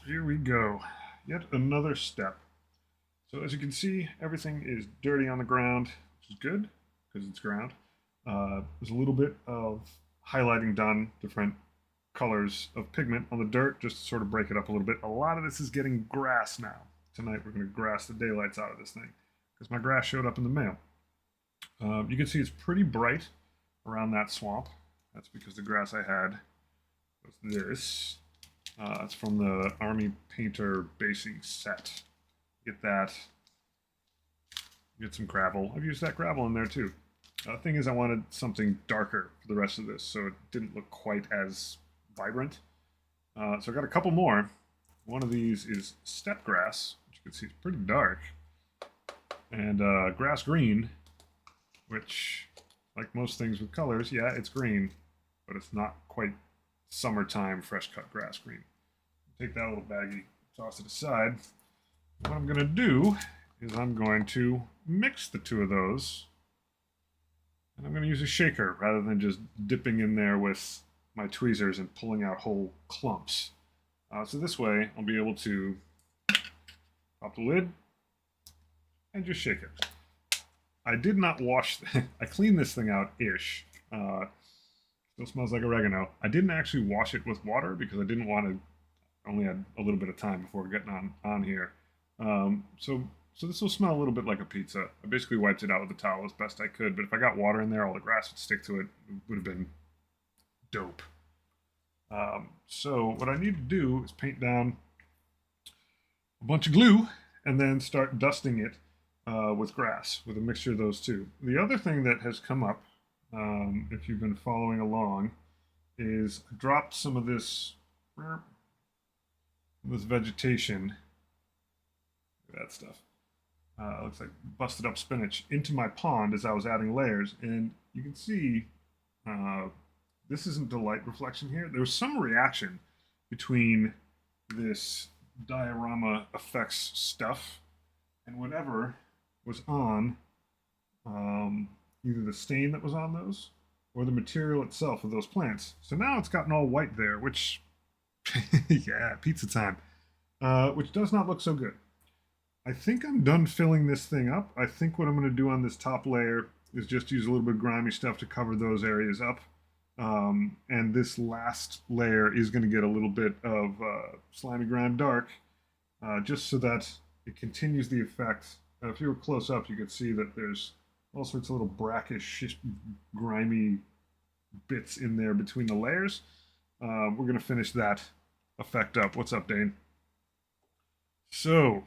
Here we go. Yet another step. So as you can see, everything is dirty on the ground, which is good because it's ground. There's a little bit of highlighting done, different colors of pigment on the dirt just to sort of break it up a little bit. A lot of this is getting grass now. Tonight we're going to grass the daylights out of this thing because my grass showed up in the mail. You can see it's pretty bright around that swamp. That's because the grass I had was this. It's from the Army Painter basing set. Get that. Get some gravel. I've used that gravel in there too. The thing is, I wanted something darker for the rest of this, so it didn't look quite as vibrant. So I got a couple more. One of these is steppe grass, which you can see is pretty dark, and grass green, which, like most things with colors, yeah, it's green, but it's not quite summertime fresh cut grass green. Take that little baggie, toss it aside. What I'm going to do is I'm going to mix the two of those, and I'm going to use a shaker rather than just dipping in there with my tweezers and pulling out whole clumps. So this way I'll be able to pop the lid and just shake it. I did not wash, I cleaned this thing out-ish. Still smells like oregano. I didn't actually wash it with water because I didn't want to, only had a little bit of time before getting on here. So this will smell a little bit like a pizza. I basically wiped it out with a towel as best I could, but if I got water in there, all the grass would stick to it. It would have been dope. So what I need to do is paint down a bunch of glue and then start dusting it with grass, with a mixture of those two. The other thing that has come up, if you've been following along, is I dropped some of this vegetation. Look at that stuff. Looks like busted up spinach into my pond as I was adding layers, and you can see this isn't the light reflection here. There was some reaction between this diorama effects stuff and whatever was on either the stain that was on those or the material itself of those plants. So now it's gotten all white there, which, yeah, pizza time, which does not look so good. I think I'm done filling this thing up. I think what I'm going to do on this top layer is just use a little bit of grimy stuff to cover those areas up. And this last layer is going to get a little bit of slimy grime dark, just so that it continues the effect. If you were close up, you could see that there's all sorts of little brackish, grimy bits in there between the layers. We're going to finish that effect up. What's up, Dane? So,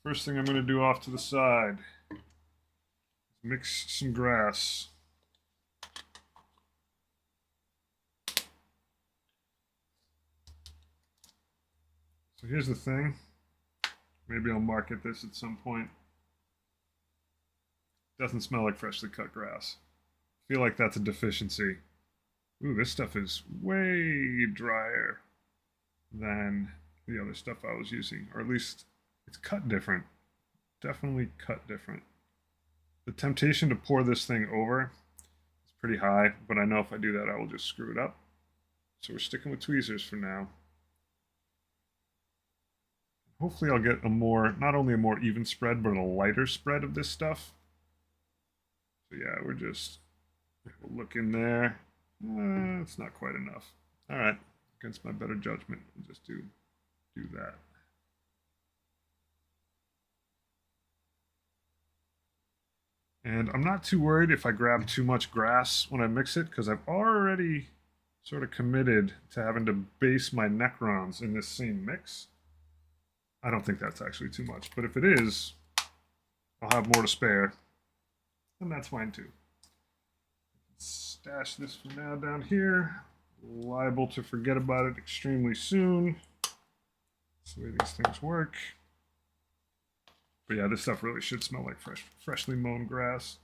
first thing I'm going to do off to the side is mix some grass. So here's the thing. Maybe I'll market this at some point. Doesn't smell like freshly cut grass. I feel like that's a deficiency. Ooh, this stuff is way drier than the other stuff I was using, or at least it's cut different. Definitely cut different. The temptation to pour this thing over is pretty high, but I know if I do that, I will just screw it up. So we're sticking with tweezers for now. Hopefully I'll get a more, not only a more even spread, but a lighter spread of this stuff. So yeah, we'll look in there. It's not quite enough. All right, against my better judgment, we'll just do that. And I'm not too worried if I grab too much grass when I mix it, because I've already sort of committed to having to base my necrons in this same mix. I don't think that's actually too much, but if it is, I'll have more to spare, and that's fine too. Stash this for now down here. Liable to forget about it extremely soon. That's the way these things work. But yeah, this stuff really should smell like freshly mown grass.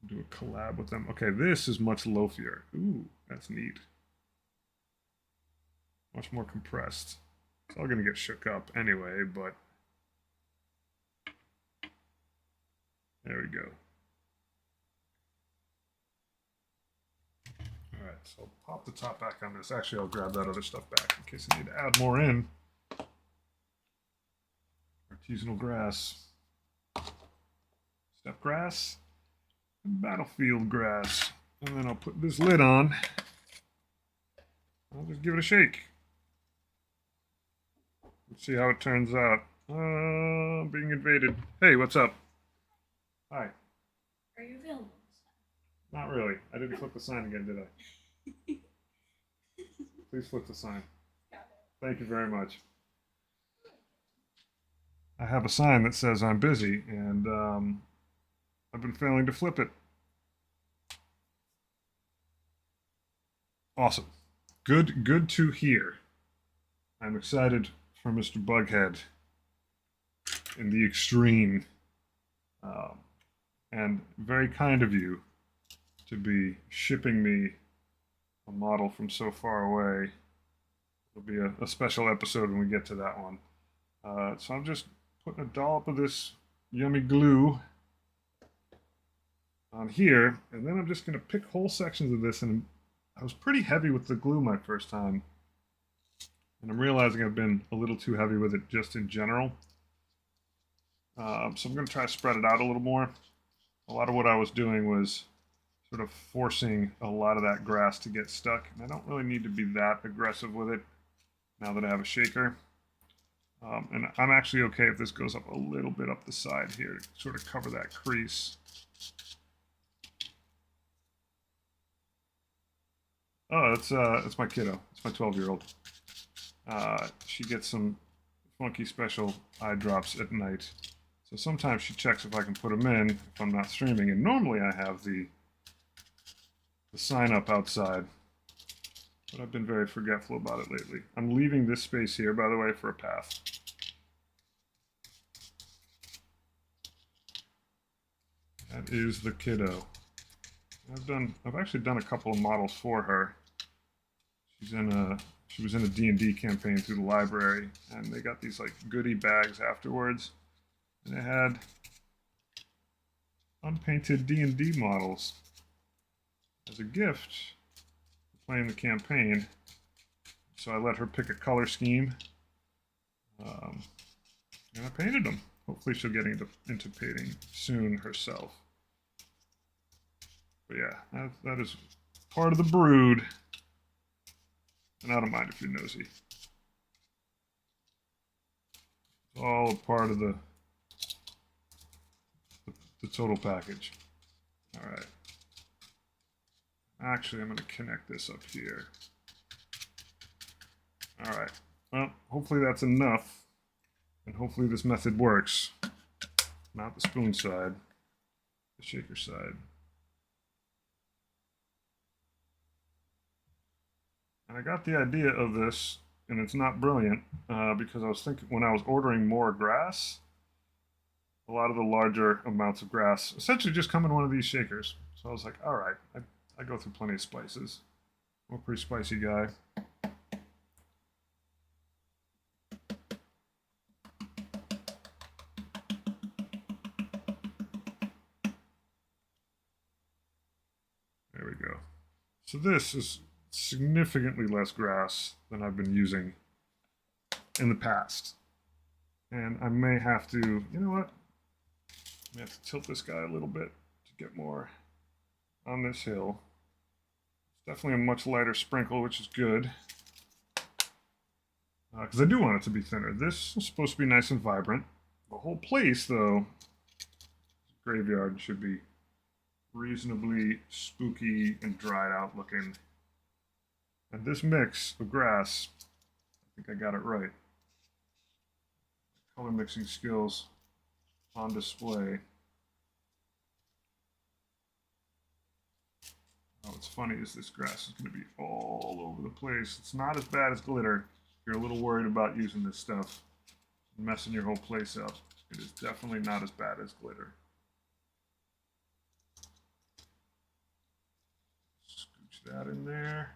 Do a collab with them. Okay, this is much loafier. Ooh, that's neat. Much more compressed. It's all going to get shook up anyway, but there we go. All right, so I'll pop the top back on this. Actually, I'll grab that other stuff back in case I need to add more in. Artisanal grass, steppe grass, and battlefield grass. And then I'll put this lid on. I'll just give it a shake. Let's see how it turns out. Being invaded. Hey, what's up? Hi. Are you available? Not really. I didn't flip the sign again, did I? Please flip the sign. Thank you very much. I have a sign that says I'm busy, and I've been failing to flip it. Awesome. Good to hear. I'm excited for Mr. Bughead in the extreme. And very kind of you to be shipping me a model from so far away. It'll be a special episode when we get to that one. So I'm just putting a dollop of this yummy glue on here, and then I'm just going to pick whole sections of this. And I was pretty heavy with the glue my first time, and I'm realizing I've been a little too heavy with it just in general. So I'm going to try to spread it out a little more. A lot of what I was doing was sort of forcing a lot of that grass to get stuck, and I don't really need to be that aggressive with it now that I have a shaker. And I'm actually okay if this goes up a little bit up the side here to sort of cover that crease. Oh, that's my kiddo. It's my 12-year-old. She gets some funky special eye drops at night. So sometimes she checks if I can put them in if I'm not streaming. And normally I have the sign up outside. But I've been very forgetful about it lately. I'm leaving this space here, by the way, for a path. That is the kiddo. I've actually done a couple of models for her. She was in a D&D campaign through the library, and they got these like goodie bags afterwards, and it had unpainted D&D models as a gift for playing the campaign. So I let her pick a color scheme, and I painted them. Hopefully she'll get into painting soon herself. But yeah, that is part of the brood. And I don't mind if you're nosy. It's all a part of the total package. All right. Actually, I'm going to connect this up here. All right. Well, hopefully that's enough. And hopefully this method works. Not the spoon side, the shaker side. And I got the idea of this, and it's not brilliant, because I was thinking when I was ordering more grass, a lot of the larger amounts of grass essentially just come in one of these shakers. So I was like, all right, I go through plenty of spices. I'm a pretty spicy guy. There we go. So this is significantly less grass than I've been using in the past. And I may have to, you know what? I may have to tilt this guy a little bit to get more on this hill. It's definitely a much lighter sprinkle, which is good. Because I do want it to be thinner. This is supposed to be nice and vibrant. The whole place, though, graveyard, should be reasonably spooky and dried out looking. And this mix of grass, I think I got it right. Color mixing skills on display. Oh, what's funny is this grass is going to be all over the place. It's not as bad as glitter. If you're a little worried about using this stuff and messing your whole place up, it is definitely not as bad as glitter. Scooch that in there.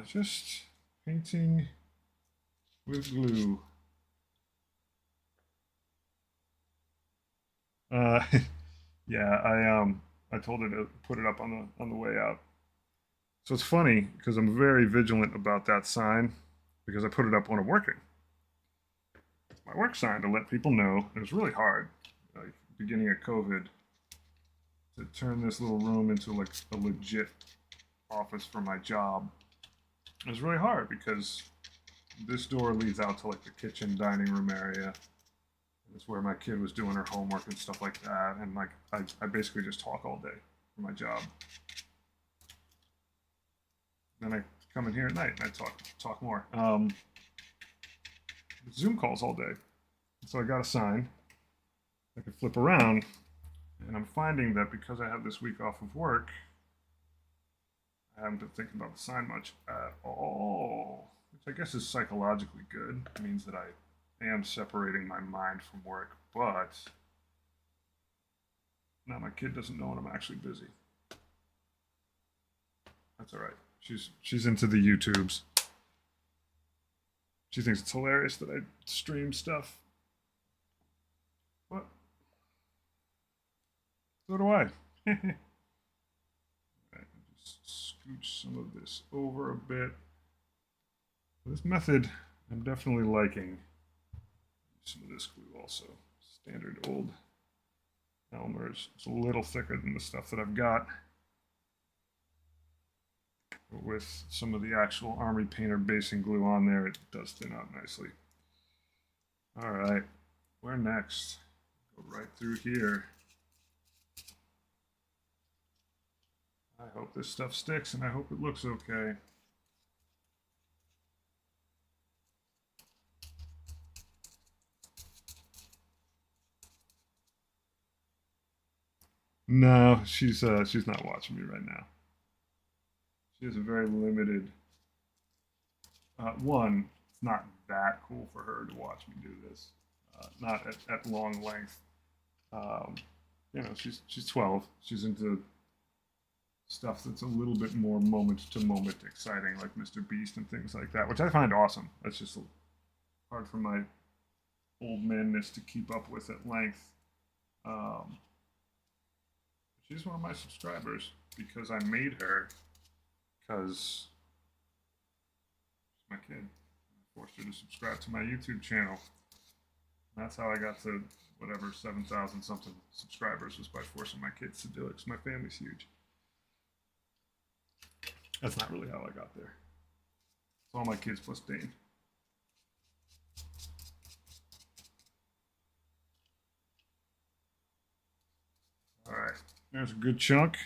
Just painting with glue. Yeah, I told her to put it up on the way out. So it's funny because I'm very vigilant about that sign because I put it up when I'm working. My work sign to let people know. It was really hard, like beginning of COVID, to turn this little room into like a legit office for my job. It was really hard because this door leads out to like the kitchen dining room area. It's where my kid was doing her homework and stuff like that. And like I basically just talk all day for my job. Then I come in here at night and I talk more. Zoom calls all day. So I got a sign. I could flip around, and I'm finding that because I have this week off of work, I haven't been thinking about the sign much at all, which I guess is psychologically good. It means that I am separating my mind from work, but now my kid doesn't know when I'm actually busy. That's all right. She's into the YouTubes. She thinks it's hilarious that I stream stuff. But so do I. Right, just scooch some of this over a bit. This method I'm definitely liking. Some of this glue also. Standard old Elmer's. It's a little thicker than the stuff that I've got. But with some of the actual Army Painter basing glue on there, it does thin out nicely. All right, where next? Go right through here. I hope this stuff sticks and I hope it looks okay. No, she's not watching me right now. She has a very limited. One, it's not that cool for her to watch me do this. Not at long length. Um, you know, she's 12. She's into stuff that's a little bit more moment to moment exciting, like Mr. Beast and things like that, which I find awesome. That's just hard for my old manness to keep up with at length. Um, she's one of my subscribers because I made her because she's my kid. I forced her to subscribe to my YouTube channel. And that's how I got to whatever 7,000 something subscribers, was by forcing my kids to do it because my family's huge. That's not really how I got there. It's all my kids plus Dane. All right, there's a good chunk.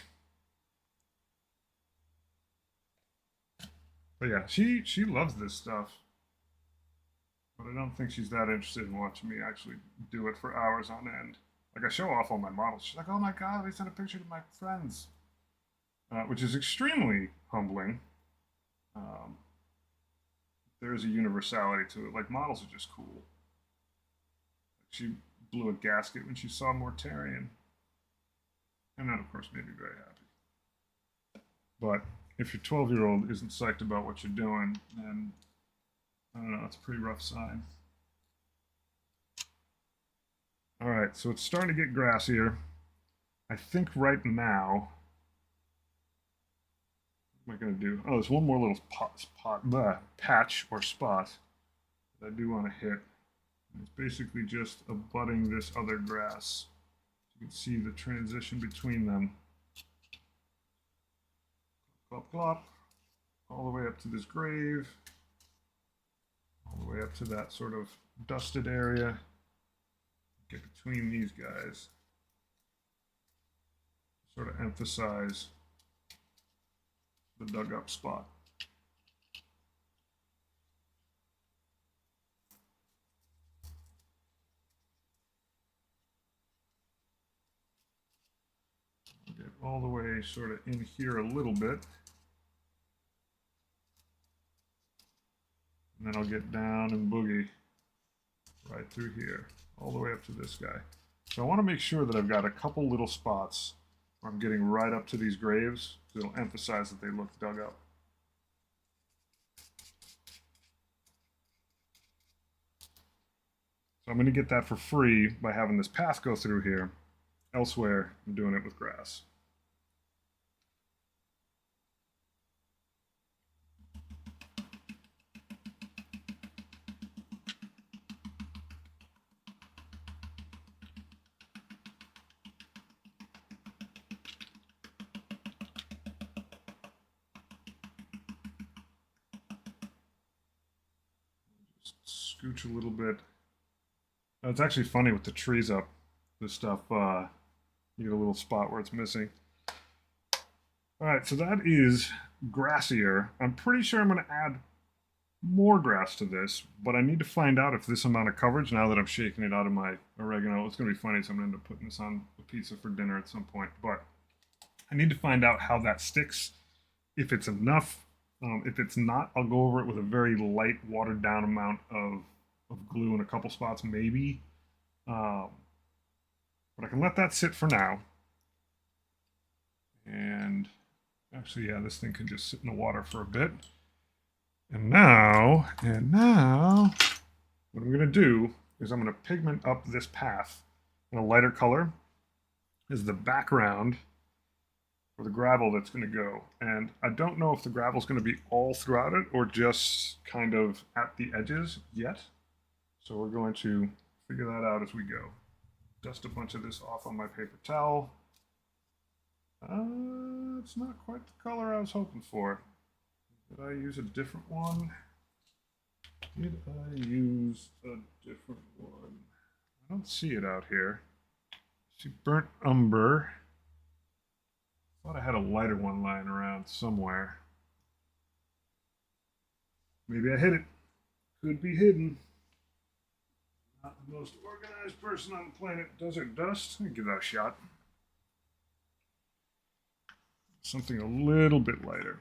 But yeah, she loves this stuff. But I don't think she's that interested in watching me actually do it for hours on end. Like I show off all my models. She's like, "Oh my god, they sent a picture to my friends," which is extremely humbling. Um, there's a universality to it. Like models are just cool. Like she blew a gasket when she saw Mortarion, and that of course made me very happy. But if your 12-year-old isn't psyched about what you're doing, then I don't know, it's a pretty rough sign. All right, so it's starting to get grassier. I think right now, what am I going to do? Oh, there's one more little patch or spot that I do want to hit. It's basically just abutting this other grass. You can see the transition between them. Glop, glop, all the way up to this grave, all the way up to that sort of dusted area. Get between these guys. Sort of emphasize the dug up spot. Get all the way sort of in here a little bit. And then I'll get down and boogie right through here, all the way up to this guy. So I want to make sure that I've got a couple little spots where I'm getting right up to these graves, so it'll emphasize that they look dug up. So I'm going to get that for free by having this path go through here. Elsewhere, I'm doing it with grass. Scooch a little bit. It's actually funny with the trees up. This stuff, you get a little spot where it's missing. All right, so that is grassier. I'm pretty sure I'm going to add more grass to this, but I need to find out if this amount of coverage, now that I'm shaking it out of my oregano, it's going to be funny, so I'm going to end up putting this on a pizza for dinner at some point, but I need to find out how that sticks, if it's enough. If it's not, I'll go over it with a very light, watered down amount of glue in a couple spots, maybe. But I can let that sit for now. And actually, yeah, this thing can just sit in the water for a bit. And now, what I'm going to do is I'm going to pigment up this path in a lighter color as the background for the gravel that's going to go. And I don't know if the gravel is going to be all throughout it or just kind of at the edges yet. So we're going to figure that out as we go. Dust a bunch of this off on my paper towel. It's not quite the color I was hoping for. Did I use a different one? Did I use a different one? I don't see it out here. See burnt umber. Thought I had a lighter one lying around somewhere. Maybe I hid it. Could be hidden. Not the most organized person on the planet. Desert dust. Let me give that a shot. Something a little bit lighter.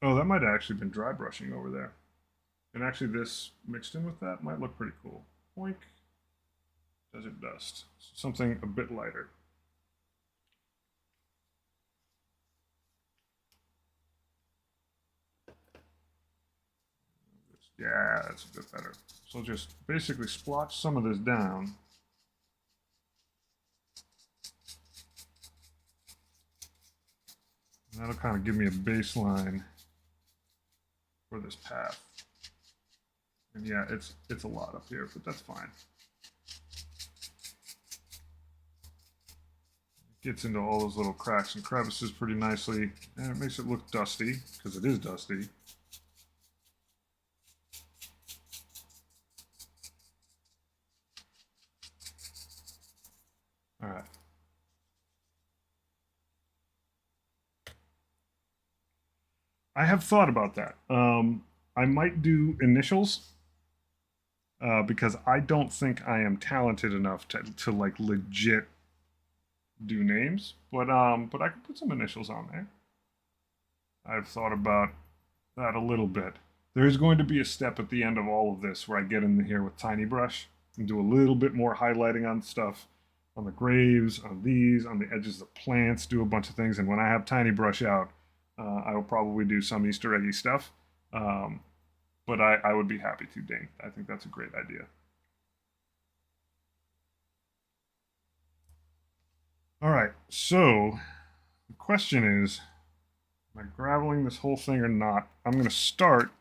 Oh, that might have actually been dry brushing over there. And actually this mixed in with that might look pretty cool. Boink. Desert dust. Something a bit lighter. Yeah, that's a bit better. So just basically splotch some of this down. And that'll kind of give me a baseline for this path. And yeah, it's a lot up here, but that's fine. It gets into all those little cracks and crevices pretty nicely, and it makes it look dusty, because it is dusty. All right. I have thought about that. I might do initials because I don't think I am talented enough to like legit do names, but I can put some initials on there. I've thought about that a little bit. There is going to be a step at the end of all of this where I get in here with tiny brush and do a little bit more highlighting on stuff, on the graves, on these, on the edges of the plants, do a bunch of things. And when I have tiny brush out, I will probably do some Easter eggy stuff, but I would be happy to, Dane. I think that's a great idea. All right, so the question is, am I graveling this whole thing or not? I'm going to start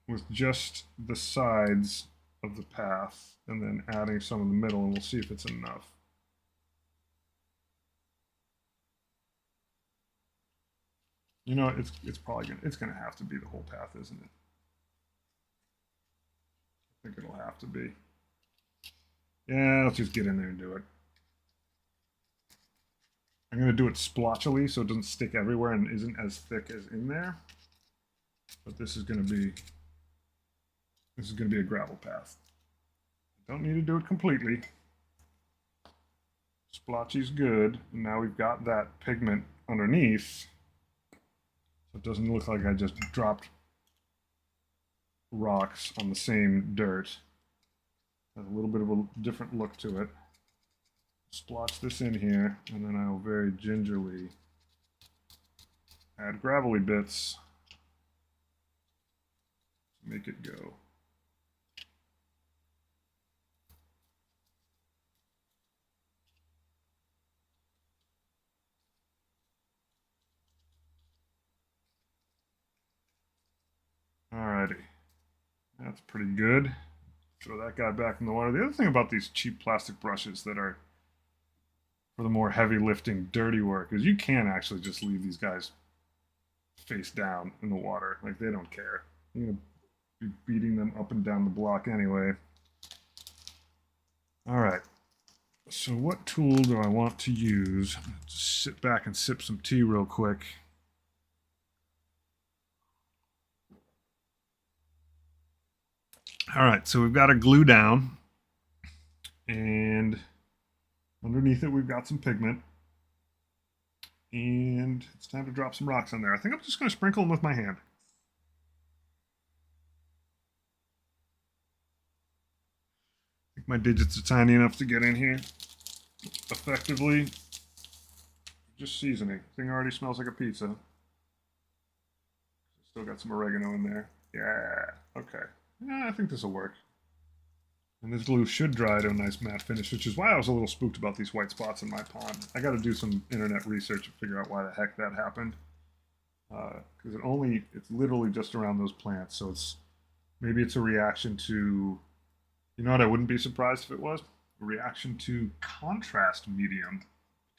with just the sides of the path and then adding some in the middle, and we'll see if it's enough. You know, it's probably gonna have to be the whole path, isn't it? I think it'll have to be. Yeah, let's just get in there and do it. I'm gonna do it splotchily so it doesn't stick everywhere and isn't as thick as in there. But this is gonna be a gravel path. Don't need to do it completely. Splotchy's good, and now we've got that pigment underneath. It doesn't look like I just dropped rocks on the same dirt. Has a little bit of a different look to it. Splotch this in here, and then I will very gingerly add gravelly bits to make it go. Alrighty, that's pretty good. Throw that guy back in the water. The other thing about these cheap plastic brushes that are for the more heavy lifting, dirty work is you can actually just leave these guys face down in the water. Like, they don't care. going to be beating them up and down the block anyway. All right. So what tool do I want to use? Just sit back and sip some tea real quick. All right, so we've got a glue down, and underneath it we've got some pigment, and it's time to drop some rocks on there. I think I'm just going to sprinkle them with my hand. I think my digits are tiny enough to get in here effectively. Just seasoning. Thing already smells like a pizza. Still got some oregano in there. Yeah, okay. Yeah, I think this will work. And this glue should dry to a nice matte finish, which is why I was a little spooked about these white spots in my pond. I got to do some internet research and figure out why the heck that happened. Because it's literally just around those plants, so maybe it's a reaction to, you know what, I wouldn't be surprised if it was a reaction to contrast medium,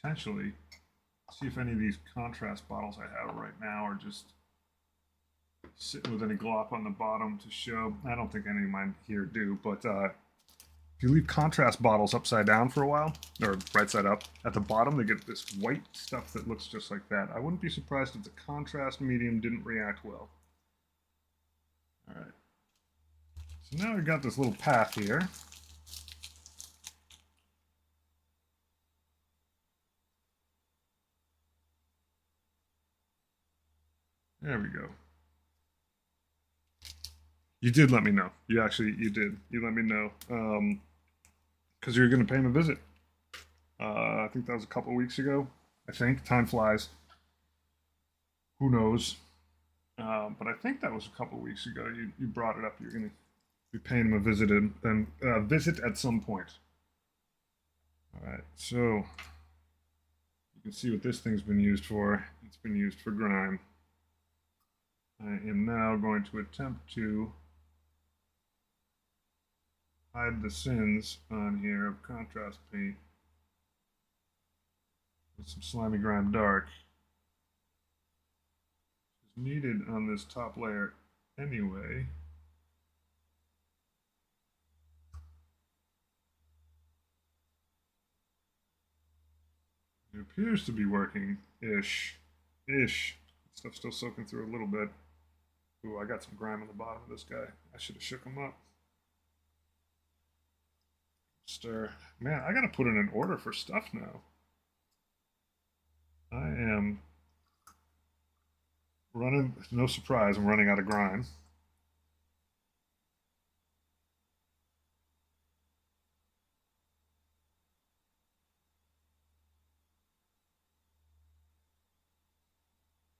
potentially. See if any of these contrast bottles I have right now are just sitting with any glop on the bottom to show. I don't think any of mine here do, but if you leave contrast bottles upside down for a while, or right side up, at the bottom they get this white stuff that looks just like that. I wouldn't be surprised if the contrast medium didn't react well. All right. So now we've got this little path here. There we go. You did let me know. You did. You let me know. Because you were going to pay him a visit. I think that was a couple weeks ago. I think. Time flies. Who knows? But I think that was a couple weeks ago. You brought it up. You're going to be paying him a visit at some point. All right. So you can see what this thing's been used for. It's been used for grime. I am now going to attempt to hide the sins on here of contrast paint with some slimy grime dark. It's needed on this top layer anyway. It appears to be working ish. Stuff's still soaking through a little bit. Ooh, I got some grime on the bottom of this guy. I should have shook him up. Stir. Man, I gotta put in an order for stuff now. I am running, no surprise, I'm running out of grime.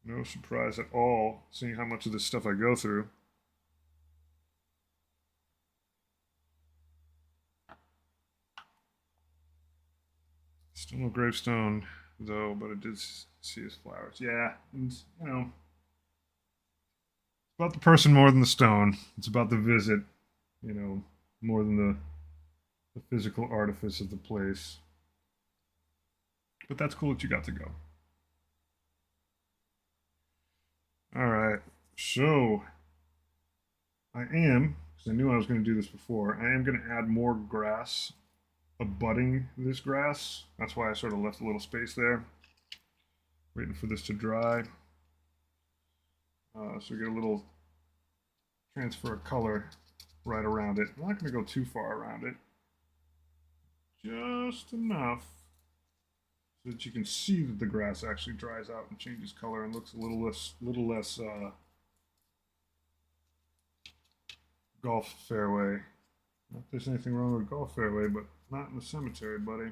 No surprise at all, seeing how much of this stuff I go through. Still no gravestone, though, but I did see his flowers. Yeah, and, you know, it's about the person more than the stone. It's about the visit, you know, more than the physical artifice of the place. But that's cool that you got to go. All right, so I am, because I knew I was going to do this before, I am going to add more grass abutting this grass. That's why I sort of left a little space there, waiting for this to dry. So we get a little transfer of color right around it. I'm not going to go too far around it, just enough so that you can see that the grass actually dries out and changes color and looks a little less golf fairway. Not that there's anything wrong with golf fairway, but not in the cemetery, buddy.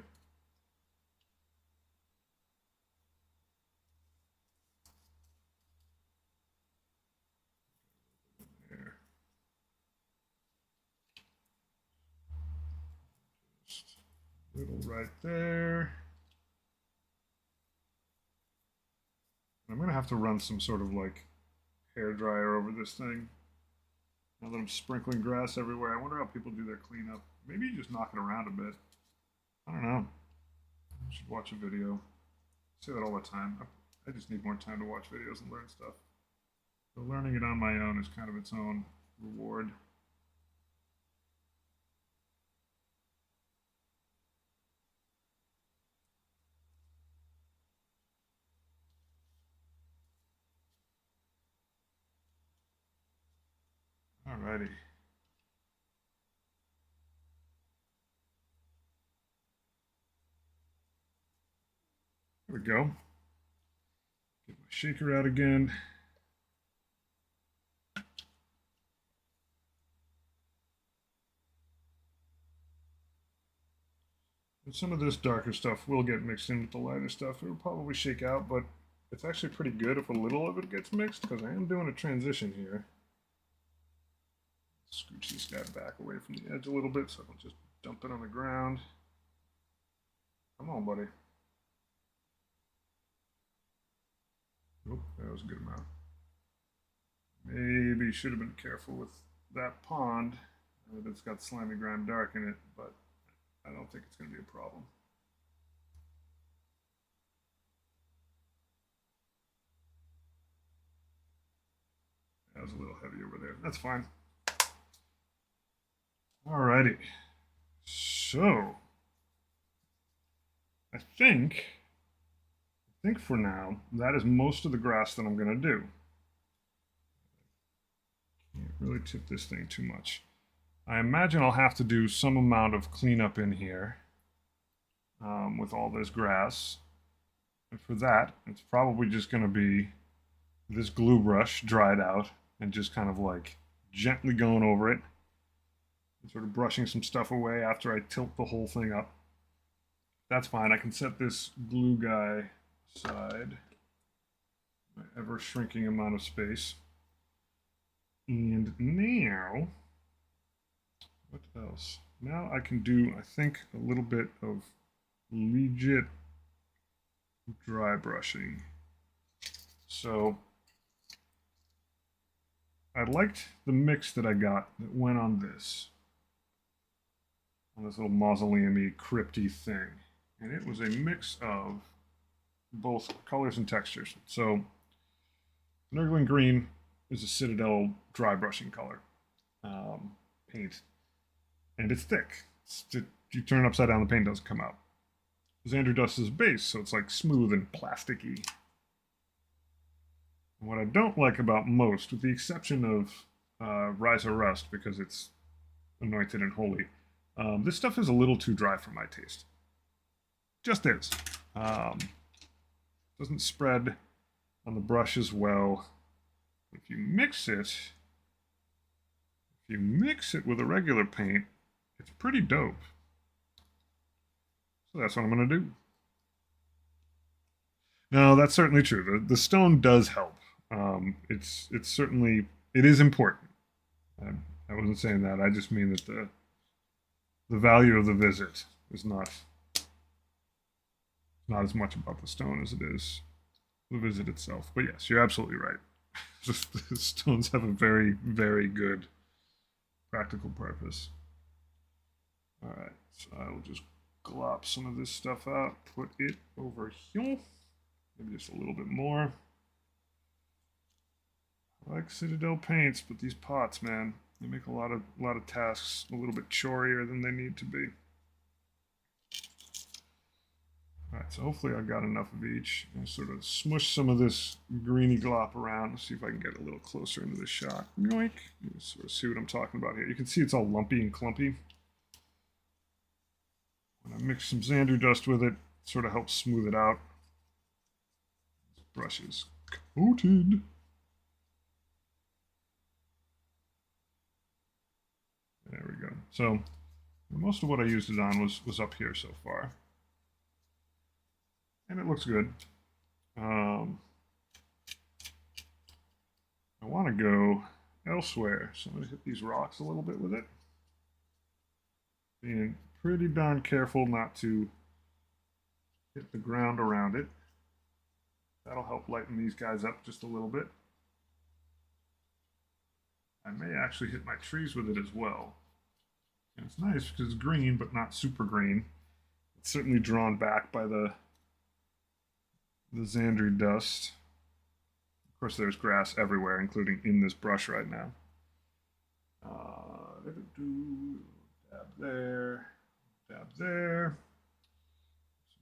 There. Just a little right there. I'm going to have to run some sort of like hair dryer over this thing. Now that I'm sprinkling grass everywhere, I wonder how people do their cleanup. Maybe you just knock it around a bit. I don't know. I should watch a video. I say that all the time. I just need more time to watch videos and learn stuff. So learning it on my own is kind of its own reward. Alrighty. There we go. Get my shaker out again. And some of this darker stuff will get mixed in with the lighter stuff. It'll probably shake out, but it's actually pretty good if a little of it gets mixed, because I am doing a transition here. Scooch this guy back away from the edge a little bit so I don't just dump it on the ground. Come on, buddy. Oh, that was a good amount. Maybe should have been careful with that pond. It's got slimy ground dark in it, but I don't think it's going to be a problem. That was a little heavy over there. That's fine. Alrighty. So, I think for now, that is most of the grass that I'm going to do. Can't really tip this thing too much. I imagine I'll have to do some amount of cleanup in here with all this grass. And for that, it's probably just going to be this glue brush dried out and just kind of like gently going over it and sort of brushing some stuff away after I tilt the whole thing up. That's fine. I can set this glue guy aside, my ever shrinking amount of space. And now, what else? Now I can do, I think, a little bit of legit dry brushing. So I liked the mix that I got that went on this little mausoleum-y, crypty thing. And it was a mix of both colors and textures. So Nurgling Green is a Citadel dry brushing color paint. And it's thick. You turn it upside down, the paint doesn't come out. Xandri Dust is base, so it's like smooth and plasticky. And what I don't like about most, with the exception of Rise of Rust, because it's anointed and holy, this stuff is a little too dry for my taste. Just is. Doesn't spread on the brush as well. If you mix it with a regular paint, it's pretty dope. So that's what I'm going to do. No, that's certainly true. The stone does help. It's certainly, it is important. I wasn't saying that. I just mean that the value of the visit is not as much about the stone as it is the visit itself. But yes, you're absolutely right. The stones have a very, very good practical purpose. All right, so I will just glop some of this stuff out, put it over here, maybe just a little bit more. I like Citadel paints, but these pots, man, they make a lot of tasks a little bit chorier than they need to be. All right, so hopefully I got enough of each. And sort of smush some of this greeny glop around. Let's see if I can get a little closer into the shot. Yoink. Sort of see what I'm talking about here. You can see it's all lumpy and clumpy. When I mix some Xandri Dust with it, it sort of helps smooth it out. This brush is coated. There we go. So most of what I used it on was up here so far. And it looks good. I want to go elsewhere, so I'm going to hit these rocks a little bit with it. Being pretty darn careful not to hit the ground around it. That'll help lighten these guys up just a little bit. I may actually hit my trees with it as well. And it's nice because it's green, but not super green. It's certainly drawn back by the Xandri Dust. Of course, there's grass everywhere, including in this brush right now. Dab there, dab there.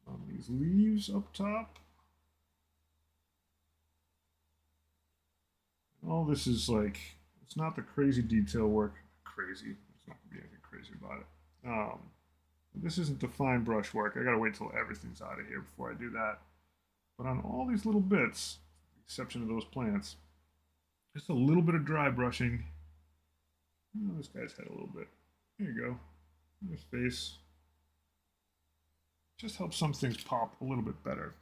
Some on these leaves up top. All this is like, it's not the crazy detail work. Crazy. There's not going to be anything crazy about it. This isn't the fine brush work. I got to wait till everything's out of here before I do that. But on all these little bits, with the exception of those plants, just a little bit of dry brushing. Oh, this guy's head a little bit. There you go. His face. Just helps some things pop a little bit better.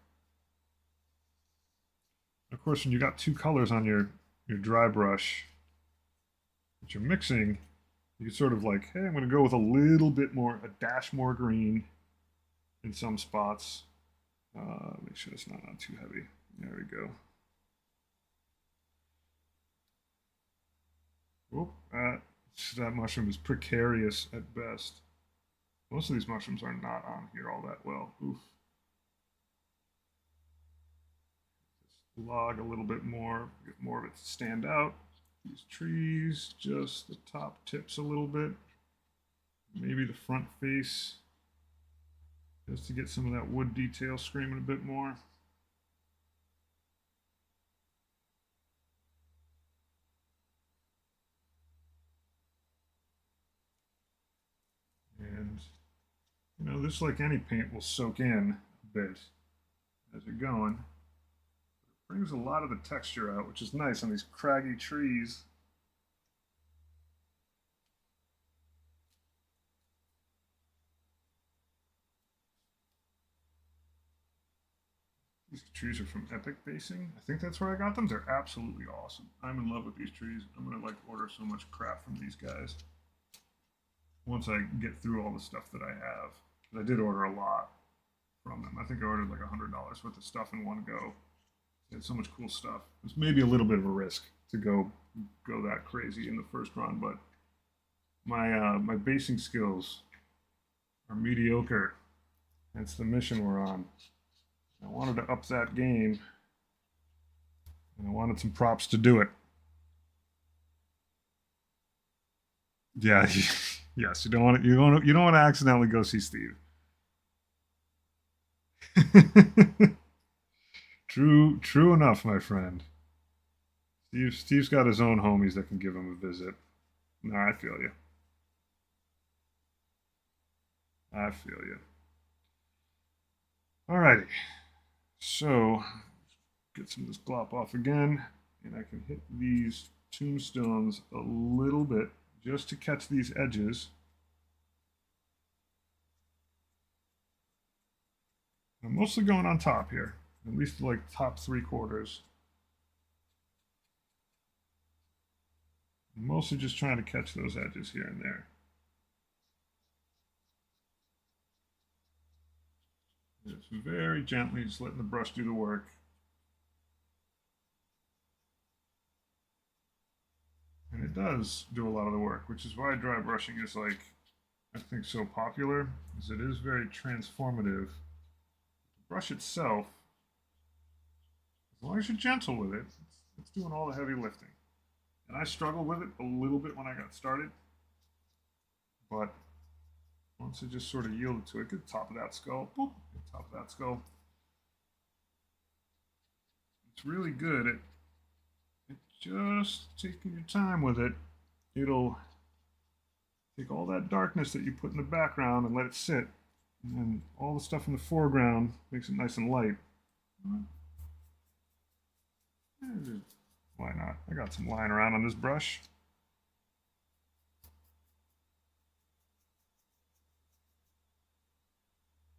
Of course, when you got two colors on your dry brush that you're mixing, you can sort of like, hey, I'm going to go with a little bit more, a dash more green in some spots. Make sure it's not too heavy. There we go. Oh, that mushroom is precarious at best. Most of these mushrooms are not on here all that well. Oof. Just log a little bit more, get more of it to stand out. These trees, just the top tips a little bit. Maybe the front face, just to get some of that wood detail screaming a bit more. And, you know, this, like any paint, will soak in a bit as you're going. It brings a lot of the texture out, which is nice on these craggy trees. These trees are from Epic Basing. I think that's where I got them. They're absolutely awesome. I'm in love with these trees. I'm going to like order so much crap from these guys once I get through all the stuff that I have. I did order a lot from them. I think I ordered like $100 worth of stuff in one go. They had so much cool stuff. It's maybe a little bit of a risk to go that crazy in the first run, but my basing skills are mediocre. That's the mission we're on. I wanted to up that game, and I wanted some props to do it. Yeah, yes, you don't want to, you don't want to accidentally go see Steve. True enough, my friend. Steve's got his own homies that can give him a visit. No, I feel you. I feel you. Alrighty. So, get some of this glop off again, and I can hit these tombstones a little bit just to catch these edges. I'm mostly going on top here, at least like top 3/4. I'm mostly just trying to catch those edges here and there. Just very gently, just letting the brush do the work. And it does do a lot of the work, which is why dry brushing is like, I think, so popular, is it is very transformative. The brush itself, as long as you're gentle with it, it's doing all the heavy lifting. And I struggled with it a little bit when I got started, but once I just sort of yielded to it, get the top of that skull, boop, get the top of that skull. It's really good at just taking your time with it. It'll take all that darkness that you put in the background and let it sit, and then all the stuff in the foreground makes it nice and light. Why not? I got some lying around on this brush.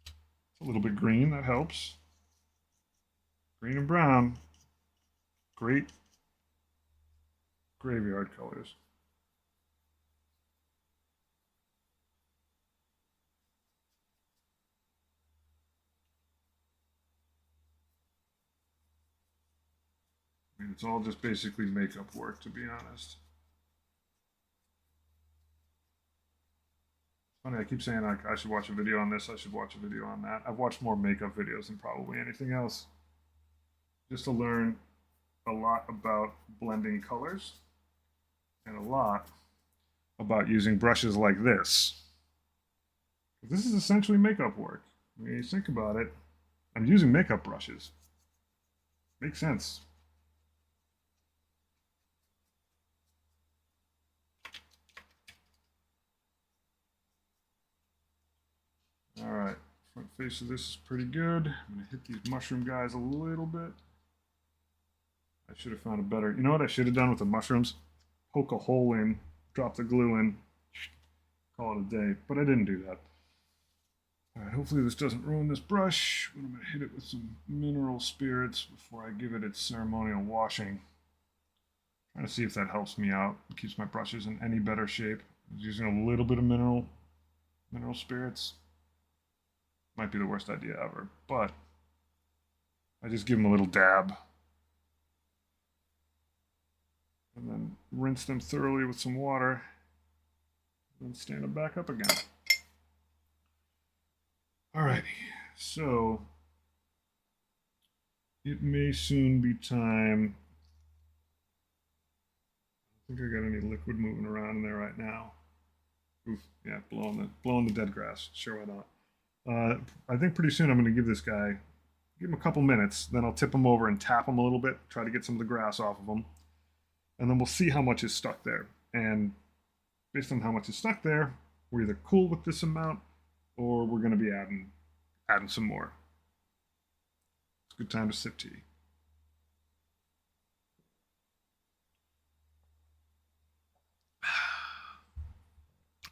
It's a little bit green, that helps. Green and brown, great graveyard colors. I mean, it's all just basically makeup work, to be honest. Funny, I keep saying like, I should watch a video on this, I should watch a video on that. I've watched more makeup videos than probably anything else, just to learn a lot about blending colors and a lot about using brushes like this. This is essentially makeup work. When you think about it, I'm using makeup brushes. Makes sense. All right, front face of this is pretty good. I'm gonna hit these mushroom guys a little bit. I should have found a better, you know what I should have done with the mushrooms? Poke a hole in, drop the glue in, call it a day, but I didn't do that. All right, hopefully this doesn't ruin this brush, but I'm gonna hit it with some mineral spirits before I give it its ceremonial washing. Trying to see if that helps me out, it keeps my brushes in any better shape. I was using a little bit of mineral spirits. Might be the worst idea ever, but I just give them a little dab and then rinse them thoroughly with some water and then stand them back up again. Alrighty, so it may soon be time. I don't think I got any liquid moving around in there right now. Oof, yeah, blowing the dead grass. Sure, why not? I think pretty soon I'm going to give this guy, give him a couple minutes, then I'll tip him over and tap him a little bit, try to get some of the grass off of him, and then we'll see how much is stuck there. And based on how much is stuck there, we're either cool with this amount or we're going to be adding some more. It's a good time to sip tea.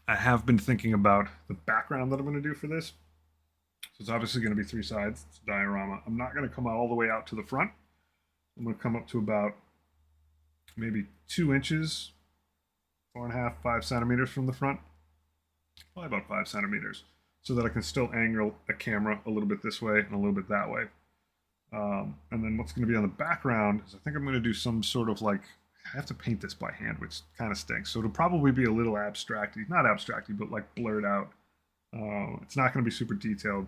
I have been thinking about the background that I'm going to do for this. So it's obviously going to be 3 sides. It's a diorama. I'm not going to come all the way out to the front. I'm going to come up to about maybe 2 inches, 4.5, 5 centimeters from the front. Probably about 5 centimeters. So that I can still angle a camera a little bit this way and a little bit that way. And then what's going to be on the background is I think I'm going to do some sort of like, I have to paint this by hand, which kind of stinks. So it'll probably be a little abstracty, not abstracty, but like blurred out. It's not going to be super detailed,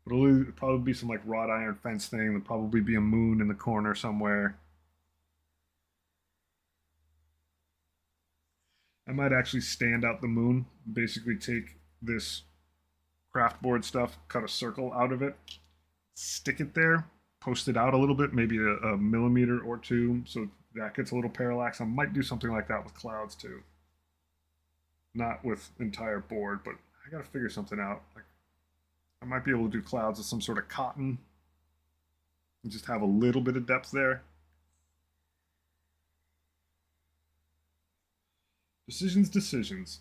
but it'll probably be some like wrought iron fence thing. There'll probably be a moon in the corner somewhere. I might actually stand out the moon, basically take this craft board stuff, cut a circle out of it, stick it there, post it out a little bit, maybe a millimeter or two, so that gets a little parallax. I might do something like that with clouds too. Not with entire board, but I gotta figure something out. Like, I might be able to do clouds with some sort of cotton and just have a little bit of depth there. Decisions.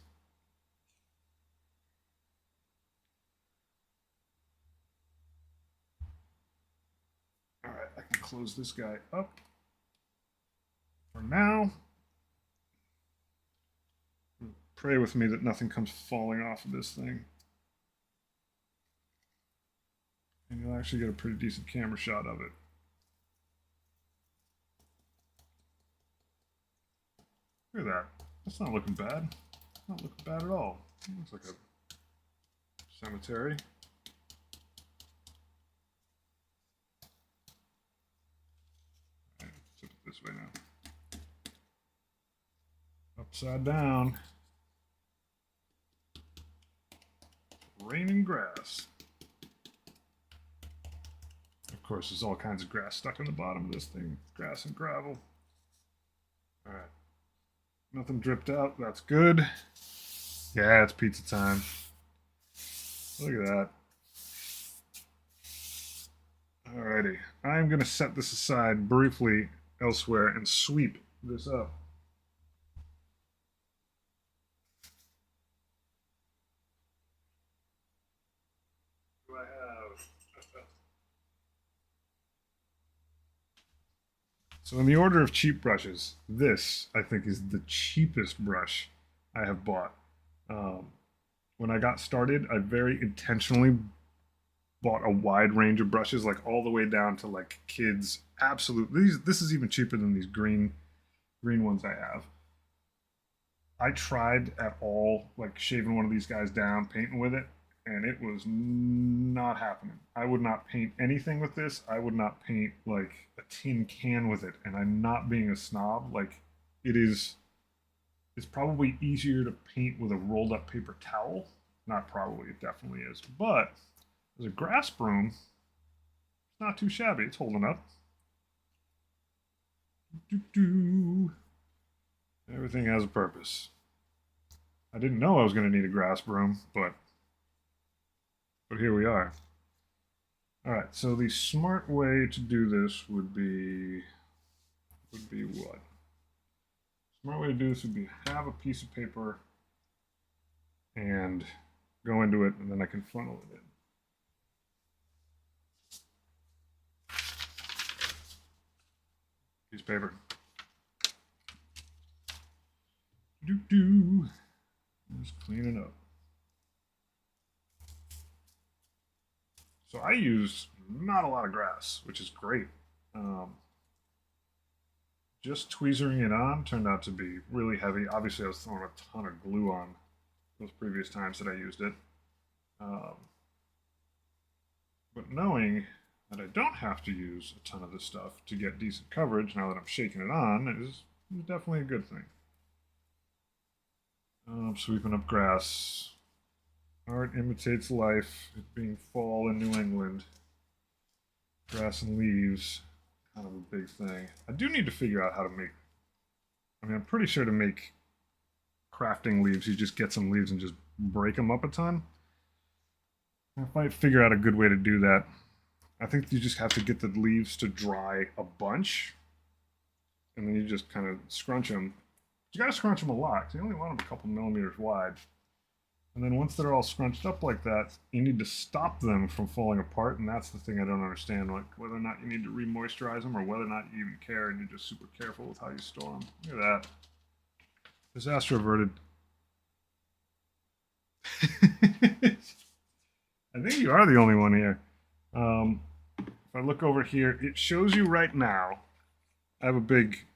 All right, I can close this guy up for now. Pray with me that nothing comes falling off of this thing. And you'll actually get a pretty decent camera shot of it. Look at that. That's not looking bad. Not looking bad at all. It looks like a cemetery. Right, flip it this way now. Upside down. Raining grass. Of course, there's all kinds of grass stuck in the bottom of this thing. Grass and gravel. All right. Nothing dripped out. That's good. Yeah, it's pizza time. Look at that. Alrighty. I'm going to set this aside briefly elsewhere and sweep this up. Do I have... So in the order of cheap brushes, this, I think, is the cheapest brush I have bought. When I got started, I very intentionally bought a wide range of brushes, like all the way down to like kids. Absolutely, this is even cheaper than these green ones I have. I tried at all, like shaving one of these guys down, painting with it. and it was not happening. I would not paint anything with this. I would not paint like a tin can with it. And I'm not being a snob. Like it is, it's probably easier to paint with a rolled up paper towel. Not probably, it definitely is. But as a grass broom, it's not too shabby. It's holding up. Everything has a purpose. I didn't know I was going to need a grass broom, but here we are. All right, so the smart way to do this would be what? Smart way to do this would be have a piece of paper and go into it, and then I can funnel it in. Piece of paper. Just clean it up. So I use not a lot of grass, which is great. Just tweezering it on turned out to be really heavy. Obviously, I was throwing a ton of glue on those previous times that I used it. But knowing that I don't have to use a ton of this stuff to get decent coverage now that I'm shaking it on is definitely a good thing. Sweeping up grass. Art imitates life, it being fall in New England. Grass and leaves, kind of a big thing. I do need to figure out how to make, I mean, I'm pretty sure to make crafting leaves, you just get some leaves and just break them up a ton. I might figure out a good way to do that. I think you just have to get the leaves to dry a bunch, and then you just kind of scrunch them. You gotta scrunch them a lot, because you only want them a couple millimeters wide. And then once they're all scrunched up like that, you need to stop them from falling apart, and that's the thing I don't understand, like whether or not you need to re-moisturize them or whether or not you even care and you're just super careful with how you store them. Look at that. Disaster averted. I think you are the only one here. If I look over here, it shows you right now, I have a big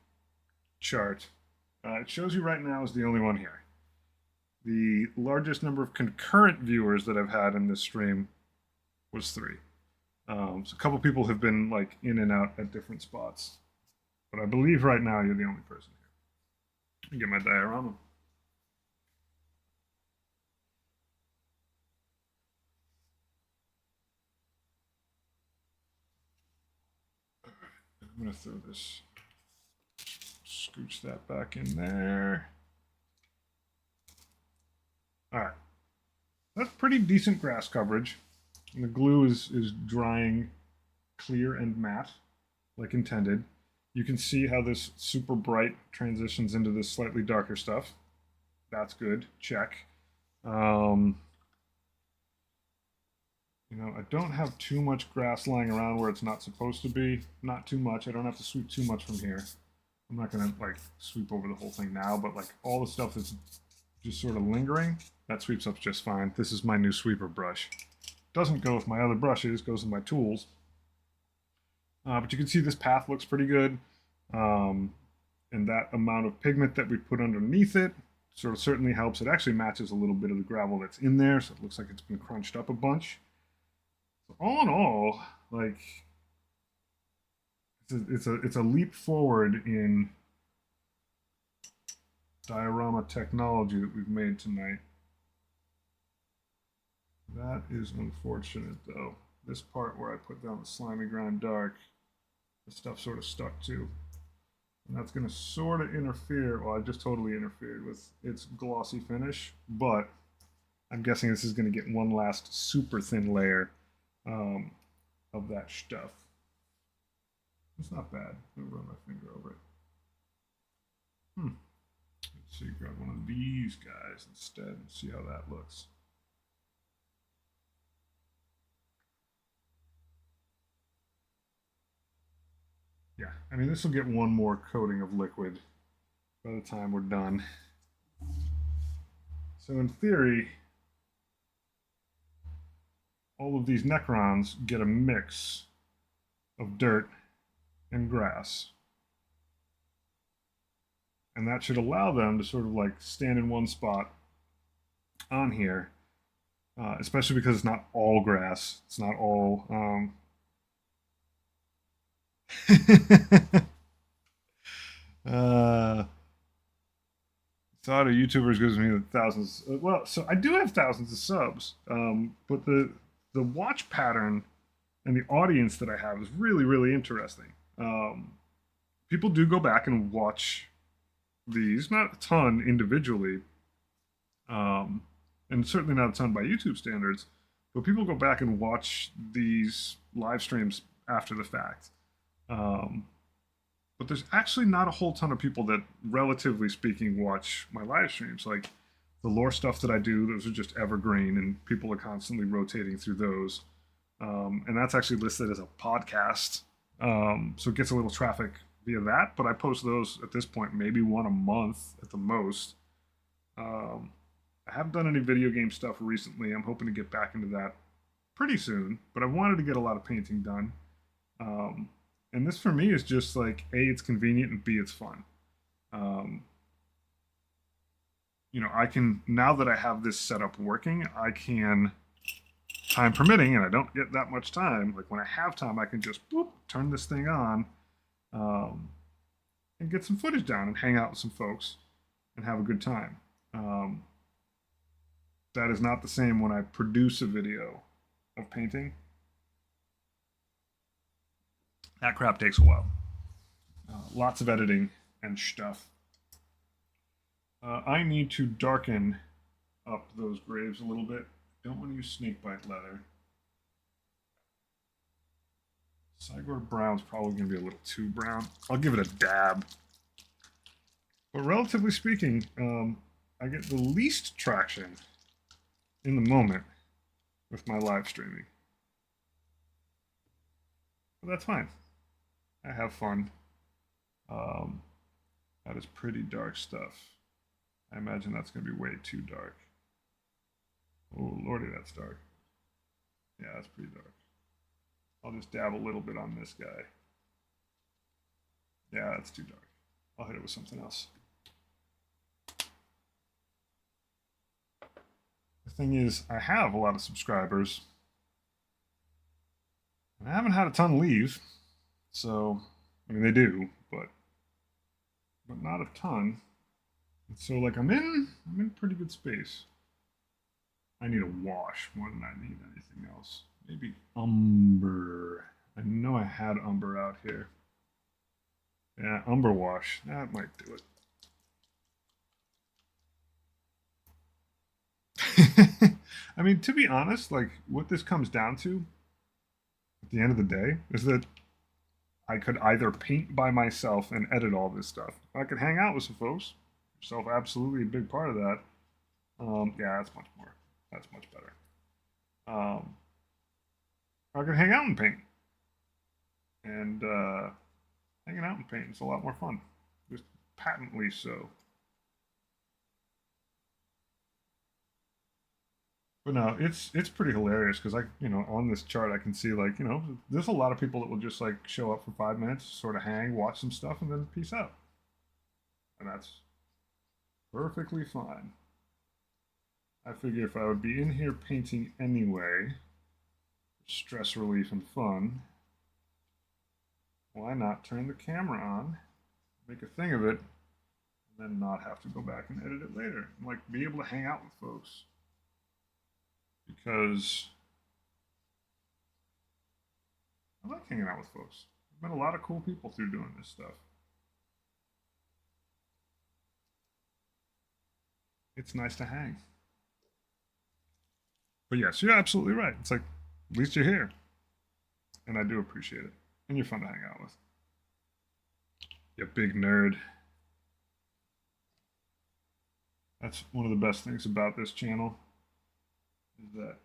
chart. It shows you right now is the only one here. The largest number of concurrent viewers that I've had in this stream was 3. So a couple people have been like in and out at different spots. But I believe right now you're the only person here. Let me get my diorama. I'm going to throw this, scooch that back in there. All right, that's pretty decent grass coverage. And the glue is drying clear and matte, like intended. You can see how this super bright transitions into this slightly darker stuff. That's good, check. You know, I don't have too much grass lying around where it's not supposed to be. Not too much. I don't have to sweep too much from here. I'm not gonna like sweep over the whole thing now, but like all the stuff that's just sort of lingering, that sweeps up just fine. This is my new sweeper brush. Doesn't go with my other brushes, goes with my tools. But you can see this path looks pretty good. And that amount of pigment that we put underneath it sort of certainly helps. It actually matches a little bit of the gravel that's in there, so it looks like it's been crunched up a bunch. So all in all, like it's a leap forward in diorama technology that we've made tonight. That is unfortunate though. This part where I put down the slimy ground dark, the stuff sort of stuck to. And that's going to sort of interfere, well I just totally interfered with its glossy finish, but I'm guessing this is going to get one last super thin layer of that stuff. It's not bad. I'm going to run my finger over it. Let's see, grab one of these guys instead and see how that looks. Yeah, I mean, this will get one more coating of liquid by the time we're done. So in theory, all of these necrons get a mix of dirt and grass. And that should allow them to sort of like stand in one spot on here especially because it's not all grass. It's not all. uh, thought a YouTuber gives me thousands. Well, so I do have thousands of subs, but the watch pattern and the audience that I have is really really interesting. People do go back and watch these, not a ton individually, um, and certainly not a ton by YouTube standards, but people go back and watch these live streams after the fact. Um, but there's actually not a whole ton of people that, relatively speaking, watch my live streams. Like the lore stuff that I do, those are just evergreen, and people are constantly rotating through those. And that's actually listed as a podcast, so it gets a little traffic via that. But I post those at this point maybe one a month at the most. Um, I haven't done any video game stuff recently. I'm hoping to get back into that pretty soon, but I wanted to get a lot of painting done. Um, and this for me is just like A, it's convenient, and B, it's fun. Um, I can, now that I have this setup working, I can, time permitting, and I don't get that much time. Like when I have time, I can just boop, turn this thing on, um, and get some footage down and hang out with some folks and have a good time. That is not the same when I produce a video of painting. That crap takes a while. Lots of editing and stuff. I need to darken up those graves a little bit. Don't want to use snakebite leather. Sigurd Brown's probably going to be a little too brown. I'll give it a dab. But relatively speaking, I get the least traction in the moment with my live streaming. But that's fine. I have fun. That is pretty dark stuff. I imagine that's going to be way too dark. Oh, lordy, that's dark. Yeah, that's pretty dark. I'll just dab a little bit on this guy. Yeah, that's too dark. I'll hit it with something else. The thing is, I have a lot of subscribers. I haven't had a ton leave. So, I mean, they do, but not a ton. And so, like, I'm in pretty good space. I need a wash more than I need anything else. Maybe umber. I know I had umber out here. Yeah, umber wash. That might do it. I mean, to be honest, like, what this comes down to at the end of the day is that I could either paint by myself and edit all this stuff. I could hang out with some folks. Yourself, absolutely a big part of that. Yeah, that's much more. That's much better. I could hang out and paint. And hanging out and painting is a lot more fun. Just patently so. But no, it's pretty hilarious because on this chart I can see like there's a lot of people that will just like show up for 5 minutes, sort of hang, watch some stuff, and then peace out, and that's perfectly fine. I figure if I would be in here painting anyway, stress relief and fun, why not turn the camera on, make a thing of it, and then not have to go back and edit it later, and like be able to hang out with folks. Because I like hanging out with folks. I've met a lot of cool people through doing this stuff. It's nice to hang. But yes, you're absolutely right. It's like, at least you're here. And I do appreciate it. And you're fun to hang out with. You big nerd. That's one of the best things about this channel. Is that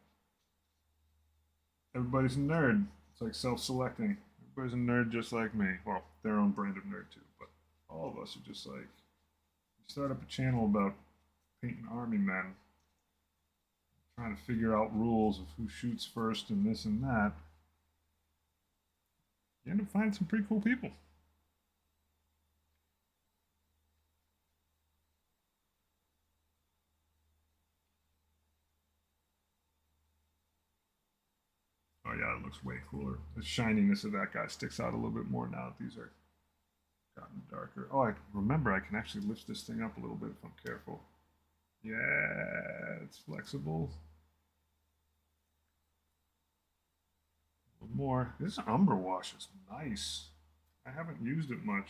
everybody's a nerd. It's like self-selecting. Everybody's a nerd just like me. Well, their own brand of nerd too, but all of us are just like, you start up a channel about painting army men, trying to figure out rules of who shoots first and this and that. You end up finding some pretty cool people. yeah, it looks way cooler. The shininess of that guy sticks out a little bit more now that these are gotten darker. Oh, I remember I can actually lift this thing up a little bit if I'm careful. Yeah, it's flexible. A little more. This umber wash is nice. I haven't used it much.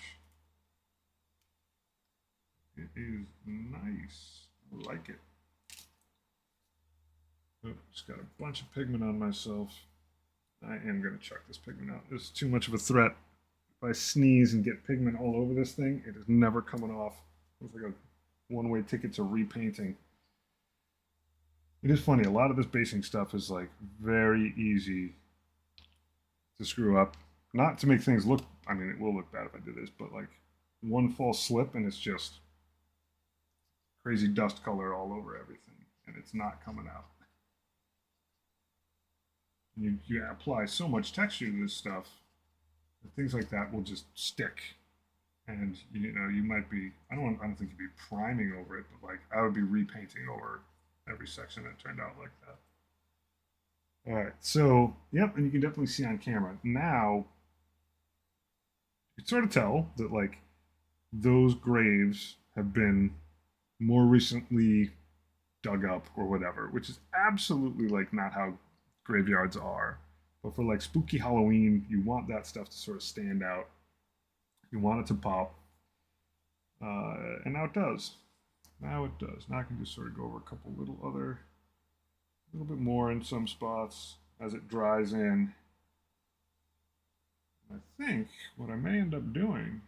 It is nice. I like it. Oh, just got a bunch of pigment on myself. I am going to chuck this pigment out. It's too much of a threat. If I sneeze and get pigment all over this thing, it is never coming off. It's like a one-way ticket to repainting. It is funny. A lot of this basing stuff is like very easy to screw up. Not to make things look, I mean, it will look bad if I do this, but like one false slip and it's just crazy dust color all over everything. And it's not coming out. You apply so much texture to this stuff that things like that will just stick. And you know, you might be, I don't think you'd be priming over it, but like I would be repainting over every section that turned out like that. All right, so yep, and you can definitely see on camera now. You can sort of tell that like those graves have been more recently dug up or whatever, which is absolutely like not how graveyards are. But for like spooky Halloween, you want that stuff to sort of stand out. You want it to pop. And now it does. Now it does. Now I can just sort of go over a couple little bit more in some spots as it dries in. I think what I may end up doing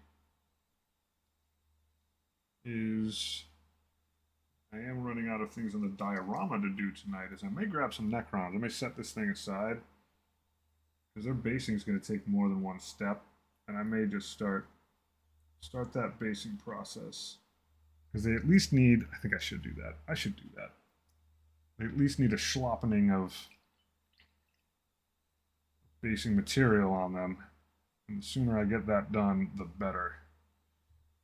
is I am running out of things on the diorama to do tonight, is I may grab some Necrons. I may set this thing aside because their basing is going to take more than one step, and I may just start that basing process because they at least need, I think I should do that. I should do that. They at least need a schloppening of basing material on them, and the sooner I get that done, the better.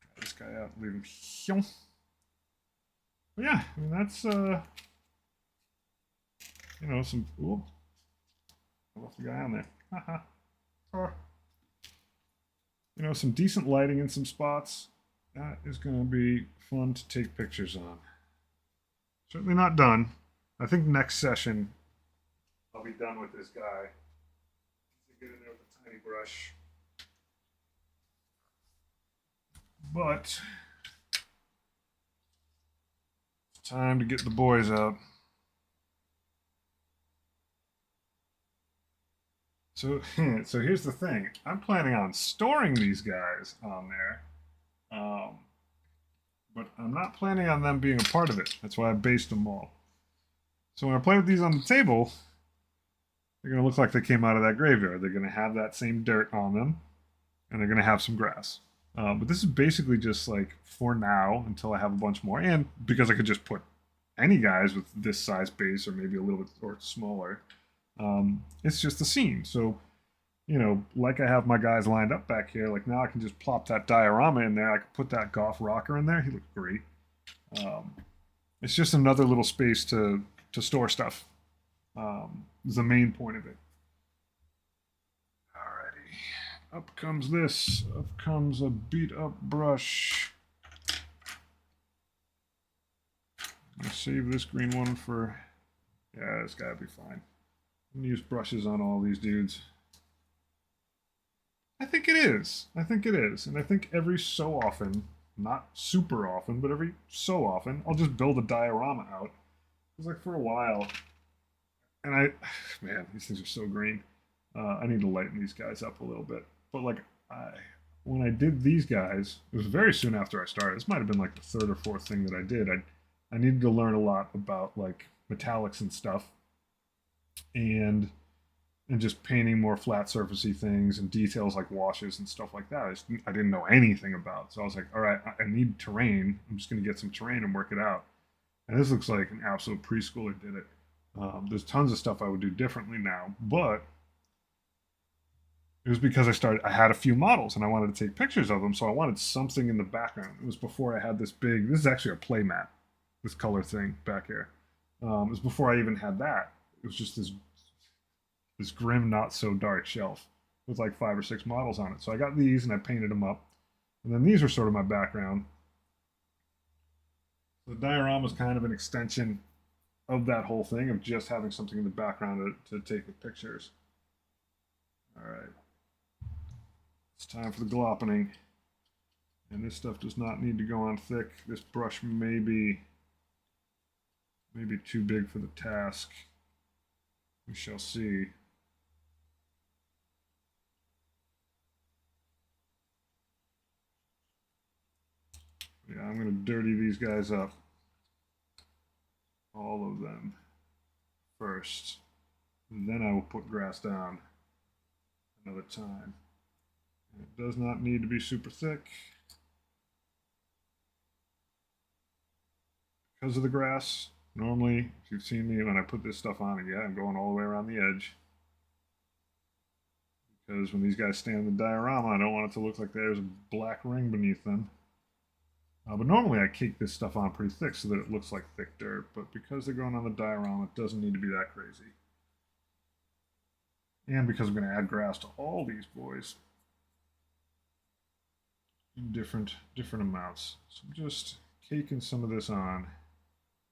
Try this guy out, leave him here. But yeah, I mean that's you know, some, ooh, I left the guy on there. Haha. You know, some decent lighting in some spots. That is going to be fun to take pictures on. Certainly not done. I think next session I'll be done with this guy. Get in there with a tiny brush. But it's time to get the boys out. So here's the thing. I'm planning on storing these guys on there. But I'm not planning on them being a part of it. That's why I based them all. So when I play with these on the table, they're going to look like they came out of that graveyard. They're going to have that same dirt on them, and they're going to have some grass. But this is basically just like for now until I have a bunch more, and because I could just put any guys with this size base or maybe a little bit or smaller. It's just a scene. So, you know, like I have my guys lined up back here, like now I can just plop that diorama in there. I can put that Goth rocker in there. He looks great. It's just another little space to store stuff. Is the main point of it. Alrighty. Up comes this. Up comes a beat up brush. I'm gonna save this green one for, yeah, it's gotta be fine. I'm gonna use brushes on all these dudes. I think it is. I think it is. And I think every so often, not super often, but every so often, I'll just build a diorama out. It's like for a while. And man, these things are so green. I need to lighten these guys up a little bit. But like, when I did these guys, it was very soon after I started. This might have been like the third or fourth thing that I did. I needed to learn a lot about like metallics and stuff. And just painting more flat surfacey things and details like washes and stuff like that. I didn't know anything about. So I was like, all right, I need terrain. I'm just going to get some terrain and work it out. And this looks like an absolute preschooler did it. There's tons of stuff I would do differently now, but it was because I had a few models and I wanted to take pictures of them. So I wanted something in the background. It was before I had this is actually a play mat, this color thing back here. It was before I even had that. It was just this this grim, not so dark shelf with like 5 or 6 models on it. So I got these and I painted them up. And then these are sort of my background. The diorama is kind of an extension of that whole thing of just having something in the background to take the pictures. All right. It's time for the gloppening. And this stuff does not need to go on thick. This brush may be too big for the task. We shall see. Yeah, I'm going to dirty these guys up. All of them first. And then I will put grass down another time. And it does not need to be super thick. Because of the grass, normally, if you've seen me when I put this stuff on, yeah, I'm going all the way around the edge. Because when these guys stand in the diorama, I don't want it to look like there's a black ring beneath them. But normally I cake this stuff on pretty thick so that it looks like thick dirt, but because they're going on the diorama, it doesn't need to be that crazy. And because I'm going to add grass to all these boys in different amounts. So I'm just caking some of this on,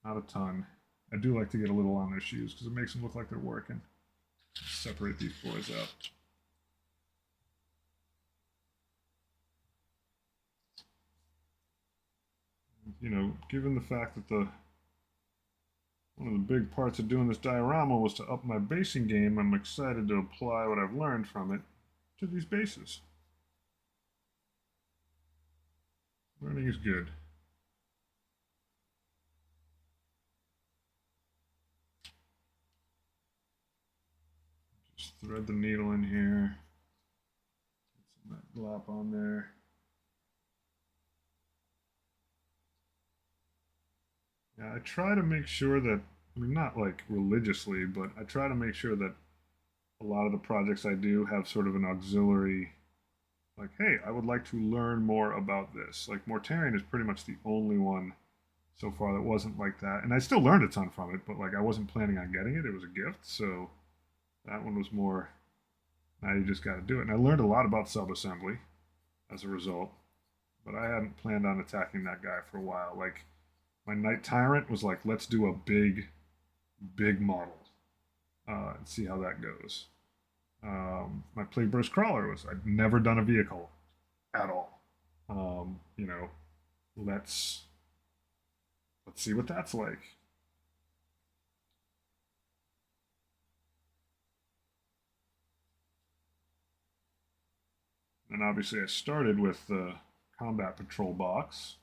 not a ton. I do like to get a little on their shoes because it makes them look like they're working. Separate these boys out. You know, given the fact that one of the big parts of doing this diorama was to up my basing game, I'm excited to apply what I've learned from it to these bases. Learning is good. Just thread the needle in here. Get some of that glop on there. Yeah, I try to make sure that, I mean, not like religiously, but I try to make sure that a lot of the projects I do have sort of an auxiliary, like, hey, I would like to learn more about this. Like, Mortarion is pretty much the only one so far that wasn't like that. And I still learned a ton from it, but like, I wasn't planning on getting it. It was a gift. So that one was more, now you just got to do it. And I learned a lot about subassembly as a result, but I hadn't planned on attacking that guy for a while. Like, my Knight Tyrant was like, let's do a big model and see how that goes. My Plague Burst Crawler was, I'd never done a vehicle at all. You know, let's see what that's like. And obviously I started with the Combat Patrol box.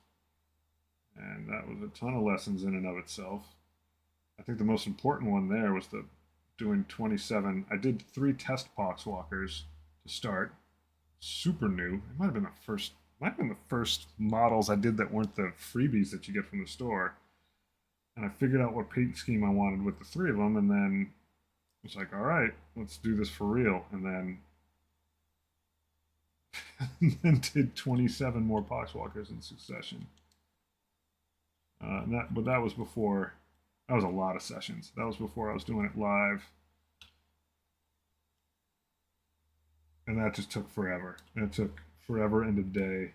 And that was a ton of lessons in and of itself. I think the most important one there was doing 27. I did 3 test poxwalkers to start. Super new. It might have been the first models I did that weren't the freebies that you get from the store. And I figured out what paint scheme I wanted with the 3 of them, and then it was like, all right, let's do this for real. And then and then did 27 more poxwalkers in succession. But that was before. That was a lot of sessions. That was before I was doing it live, and that just took forever. And it took forever and a day.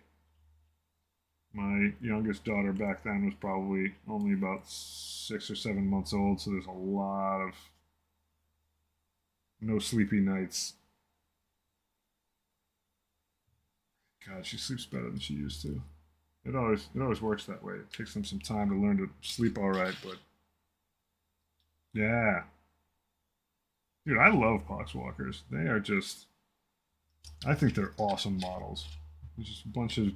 My youngest daughter back then was probably only about 6 or 7 months old, so there's a lot of no sleepy nights. God, she sleeps better than she used to. It always works that way. It takes them some time to learn to sleep all right, but yeah, dude, I love poxwalkers. They are just, I think they're awesome models. There's just a bunch of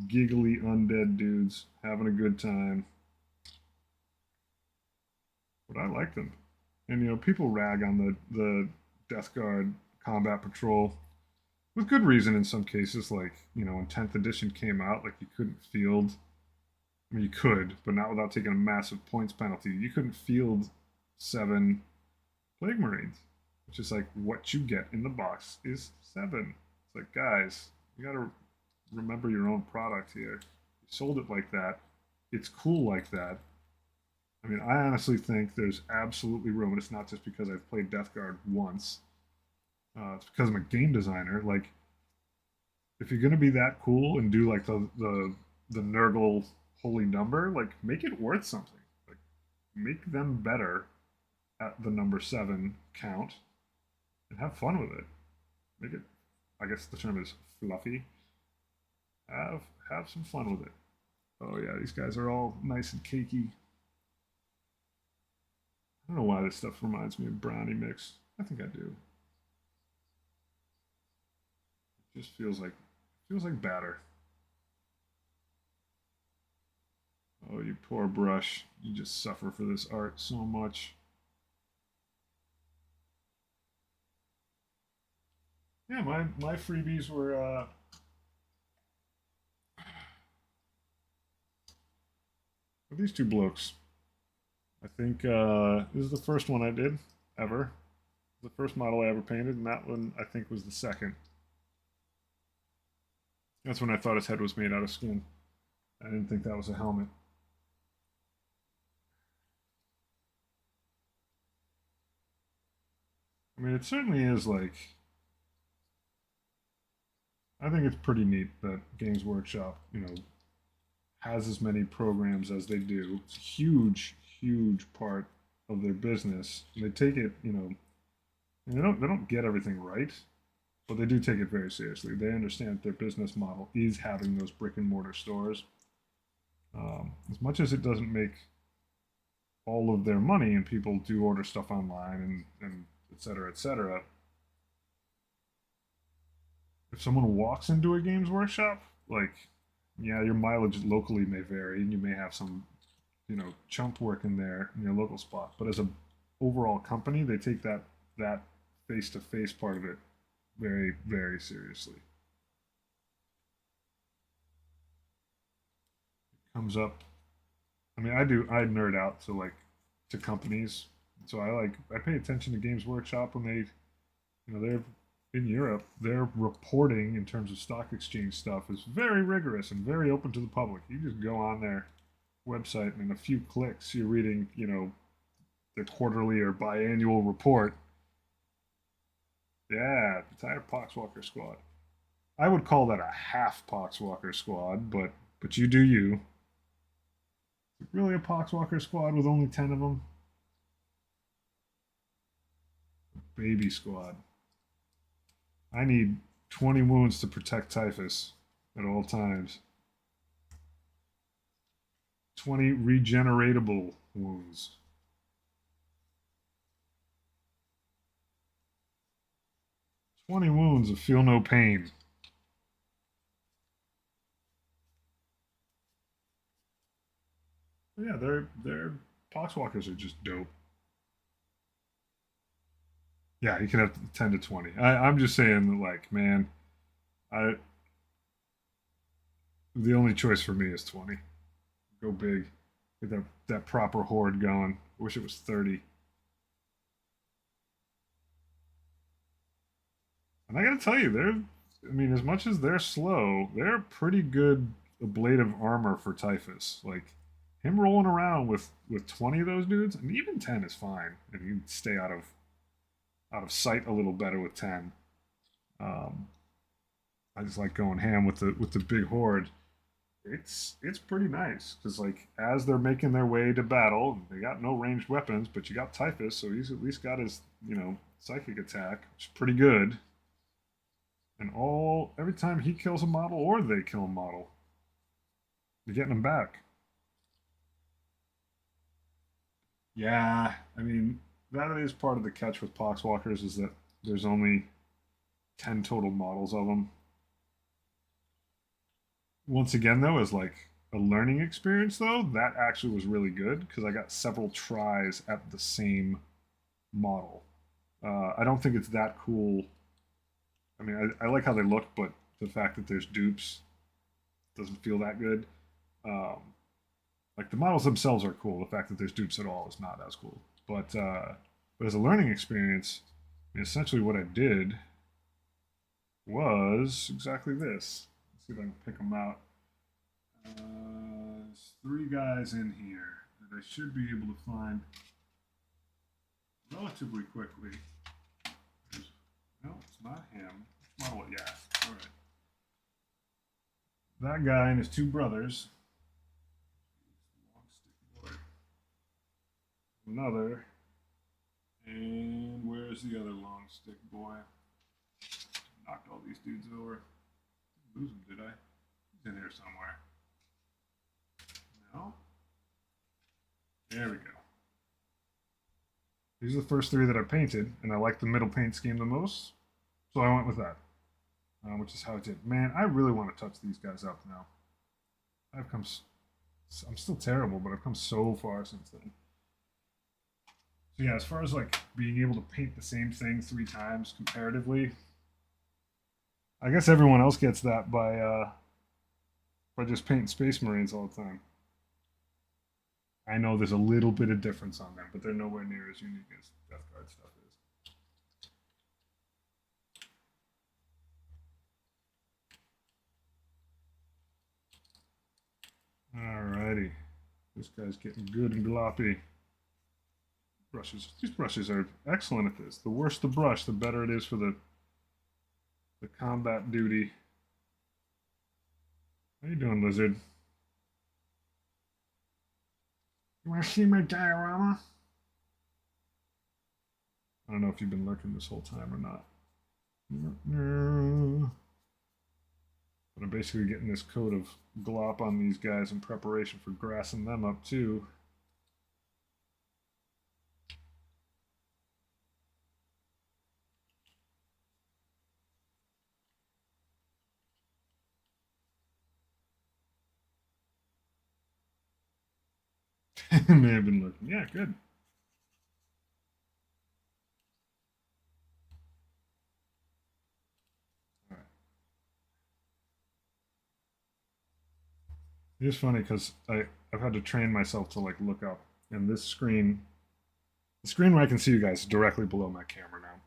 giggly undead dudes having a good time, but I like them. And you know, people rag on the Death Guard Combat Patrol with good reason in some cases. Like, you know, when 10th edition came out, like, you couldn't field, I mean, you could, but not without taking a massive points penalty. You couldn't field 7 Plague Marines, which is like, what you get in the box is 7. It's like, guys, you gotta remember your own product here. You sold it like that. It's cool like that. I I mean, I honestly think there's absolutely room, and it's not just because I've played Death Guard once. It's because I'm a game designer. Like, if you're gonna be that cool and do like the Nurgle holy number, like make it worth something. Like, make them better at the number 7 count and have fun with it. Make it. I guess the term is fluffy. Have some fun with it. Oh yeah, these guys are all nice and cakey. I don't know why this stuff reminds me of brownie mix. I think I do. It just feels like batter. Oh, you poor brush. You just suffer for this art so much. Yeah, my freebies were these two blokes. I think this is the first one I did ever. The first model I ever painted, and that one I think was the second. That's when I thought his head was made out of skin. I didn't think that was a helmet. I mean, it certainly is like. I think it's pretty neat that Games Workshop, has as many programs as they do. It's a huge, huge part of their business. And they take it, and they don't get everything right, but they do take it very seriously. They understand that their business model is having those brick and mortar stores. As much as it doesn't make all of their money, and people do order stuff online and et cetera, et cetera. If someone walks into a Games Workshop, like, yeah, your mileage locally may vary, and you may have some, chump work in there in your local spot. But as a overall company, they take that face to face part of it very, very seriously. Comes up. I mean, I nerd out to companies, so I pay attention to Games Workshop when they're in Europe. Their reporting in terms of stock exchange stuff is very rigorous and very open to the public. You just go on their website, and in a few clicks, you're reading their quarterly or biannual report. Yeah, entire Poxwalker squad. I would call that a half Poxwalker squad, but you do you. Really a Poxwalker squad with only 10 of them? Baby squad. I need 20 wounds to protect typhus at all times. 20 regeneratable wounds. 20 wounds of feel no pain. But yeah, their Poxwalkers are just dope. Yeah, you can have 10 to 20. I'm just saying that, like, man, I the only choice for me is 20. Go big. Get that proper horde going. I wish it was 30. And I gotta tell you, I mean, as much as they're slow, they're pretty good ablative armor for typhus. Like, him rolling around with 20 of those dudes, and even 10 is fine, and you stay out of sight a little better with 10. Um, I just like going ham with the big horde. It's pretty nice because, like, as they're making their way to battle, they got no ranged weapons, but you got typhus, so he's at least got his psychic attack, which is pretty good. And every time he kills a model or they kill a model, you're getting them back. Yeah, I mean, that is part of the catch with Poxwalkers is that there's only 10 total models of them. Once again, though, as like a learning experience, though, that actually was really good because I got several tries at the same model. I don't think it's that cool. I mean, I like how they look, but the fact that there's dupes doesn't feel that good. Um, like, the models themselves are cool. The fact that there's dupes at all is not as cool. But as a learning experience, I mean, essentially what I did was exactly this. Let's see if I can pick them out. There's 3 guys in here. that I should be able to find relatively quickly. No, it's not him. Which model? Yeah. All right. That guy and his two brothers. Another. And where's the other long stick boy? Knocked all these dudes over. Didn't lose him, did I? He's in here somewhere. No? There we go. These are the first three that I painted, and I like the middle paint scheme the most, so I went with that, which is how I did. Man, I really want to touch these guys up now. I'm still terrible, but I've come so far since then. So yeah, as far as like being able to paint the same thing 3 times comparatively, I guess everyone else gets that by just painting Space Marines all the time. I know there's a little bit of difference on them, but they're nowhere near as unique as Death Guard stuff is. Alrighty. This guy's getting good and gloppy. Brushes. These brushes are excellent at this. The worse the brush, the better it is for the combat duty. How you doing, Lizard? You want to see my diorama? I don't know if you've been lurking this whole time or not. But I'm basically getting this coat of glop on these guys in preparation for grassing them up too. May have been looking. Yeah, good. All right. It's funny because I've had to train myself to like look up, and this screen, the screen where I can see you guys is directly below my camera now.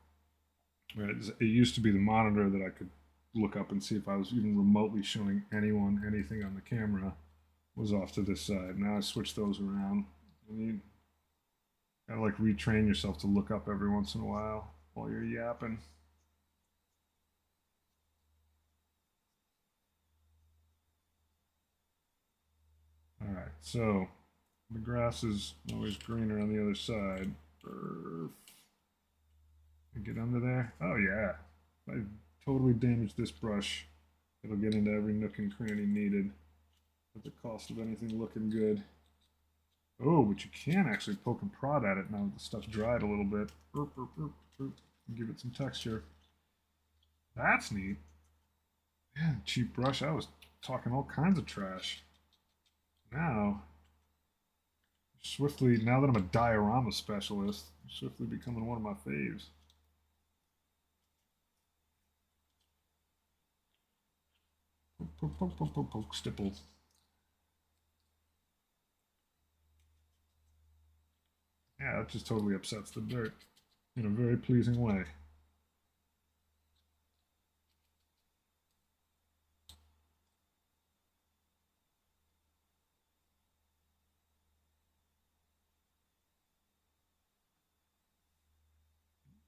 It used to be the monitor that I could look up and see if I was even remotely showing anyone anything on the camera was off to this side. Now I switch those around. And you gotta like retrain yourself to look up every once in a while you're yapping. All right, so the grass is always greener on the other side. Get under there. Oh yeah, I totally damaged this brush. It'll get into every nook and cranny needed at the cost of anything looking good. Oh, but you can actually poke and prod at it now that the stuff's dried a little bit. Give it some texture. That's neat. Yeah, cheap brush. I was talking all kinds of trash. Now, swiftly, now that I'm a diorama specialist, I'm swiftly becoming one of my faves. Poke, poke, poke, poke, poke, stipple. Yeah, that just totally upsets the dirt in a very pleasing way.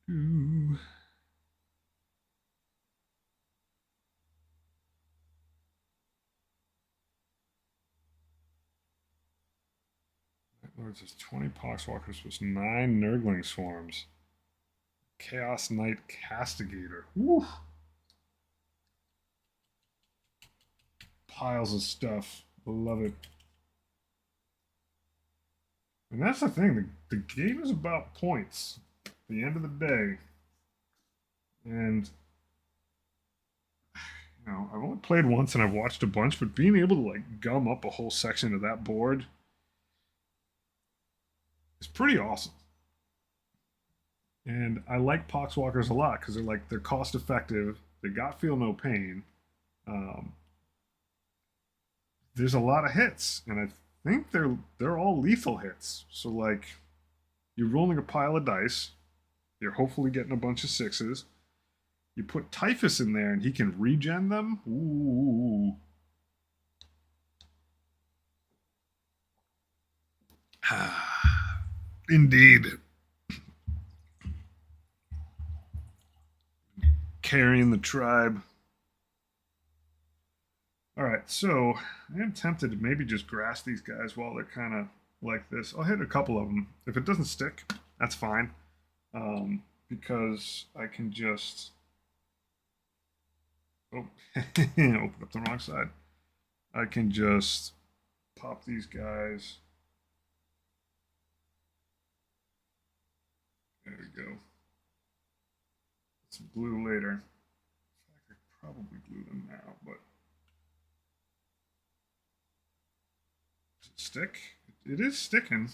Ooh. Lord says 20 Poxwalkers was 9 Nurgling Swarms. Chaos Knight Castigator. Woo! Piles of stuff. Love it. And that's the thing. The game is about points at the end of the day. And, you know, I've only played once and I've watched a bunch, but being able to, like, gum up a whole section of that board is pretty awesome. And I like Poxwalkers a lot because they're cost effective. They got feel no pain. There's a lot of hits, and I think they're all lethal hits. So like, you're rolling a pile of dice. You're hopefully getting a bunch of 6s. You put Typhus in there, and he can regen them. Ooh. Indeed. Carrying the tribe. All right, so I am tempted to maybe just grass these guys while they're kind of like this. I'll hit a couple of them. If it doesn't stick, that's fine, because I can just open up the wrong side. I can just pop these guys. There we go. Some glue later. In fact, I could probably glue them now, but does it stick? It is sticking.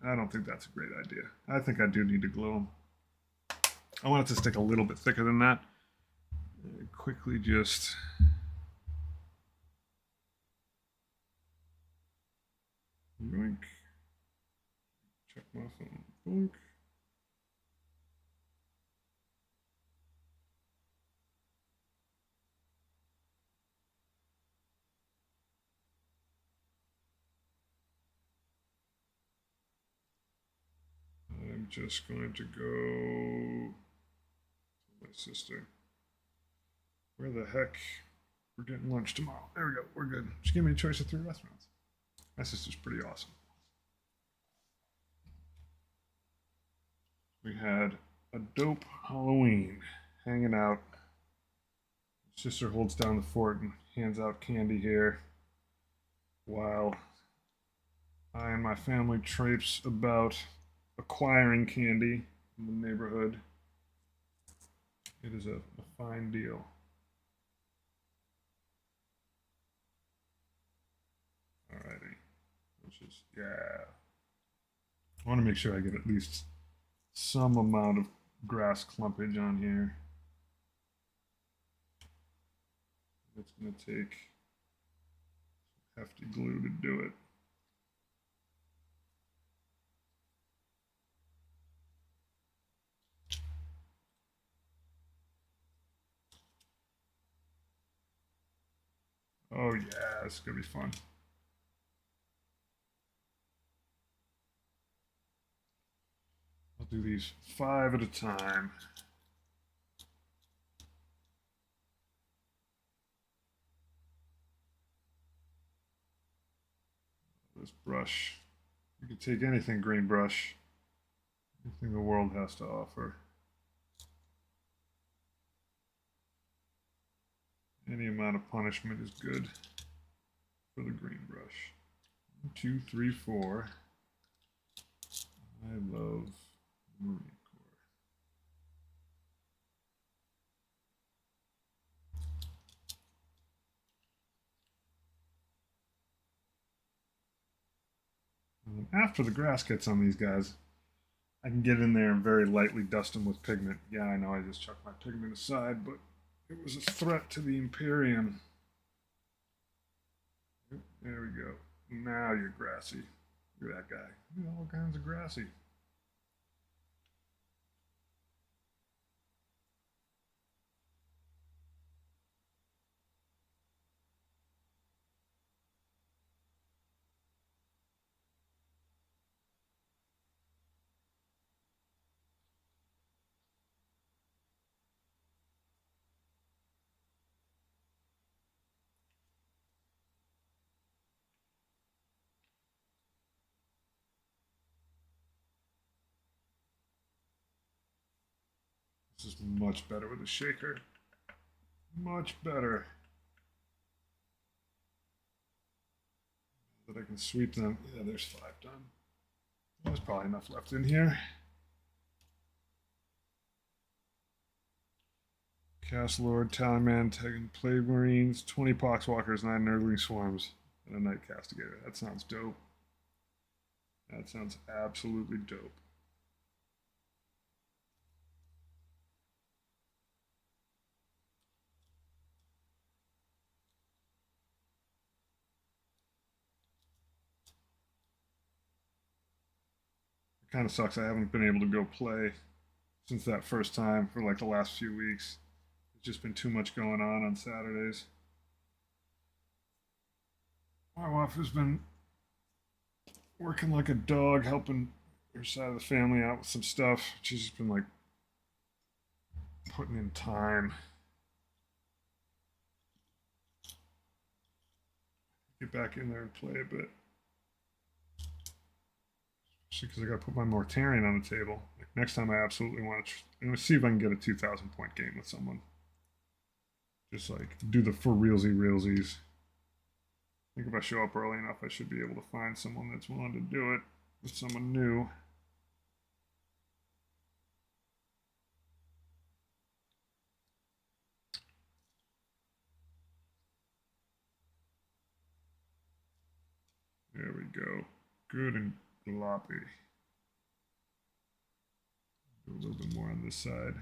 I don't think that's a great idea. I think I do need to glue them. I want it to stick a little bit thicker than that. Quickly just yoink. Check my phone. Boink. I'm just going to go to my sister. Where the heck? We're getting lunch tomorrow. There we go. We're good. She gave me a choice of 3 restaurants. My sister's pretty awesome. We had a dope Halloween, hanging out. Sister holds down the fort and hands out candy here, while I and my family traipse about acquiring candy in the neighborhood. It is a fine deal. Alrighty. Let's just, yeah. I want to make sure I get at least some amount of grass clumpage on here. It's going to take hefty glue to do it. Oh yeah, it's going to be fun. I'll do these 5 at a time. This brush, you can take anything green brush, anything the world has to offer. Any amount of punishment is good for the green brush. 1, 2, 3, 4. I love Marine Corps. And after the grass gets on these guys, I can get in there and very lightly dust them with pigment. Yeah, I know I just chucked my pigment aside, but it was a threat to the Imperium. There we go. Now you're grassy. Look at that guy. Look at all kinds of grassy. This is much better with a shaker. Much better. That I can sweep them. Yeah, there's 5 done. There's probably enough left in here. Cast Lord, Tallyman, Tegan, Plague Marines, 20 Poxwalkers, 9 Nurgling Swarms, and a Night Castigator. That sounds dope. That sounds absolutely dope. It kind of sucks. I haven't been able to go play since that first time for like the last few weeks. It's just been too much going on Saturdays. My wife has been working like a dog, helping her side of the family out with some stuff. She's just been like putting in time. Get back in there and play a bit. Especially because I got to put my Mortarion on the table. Like next time, I absolutely want to. I'm gonna see if I can get a 2,000 point game with someone. Just like do the for realsies. I think if I show up early enough, I should be able to find someone that's willing to do it with someone new. There we go. Good and gloppy. Do a little bit more on this side.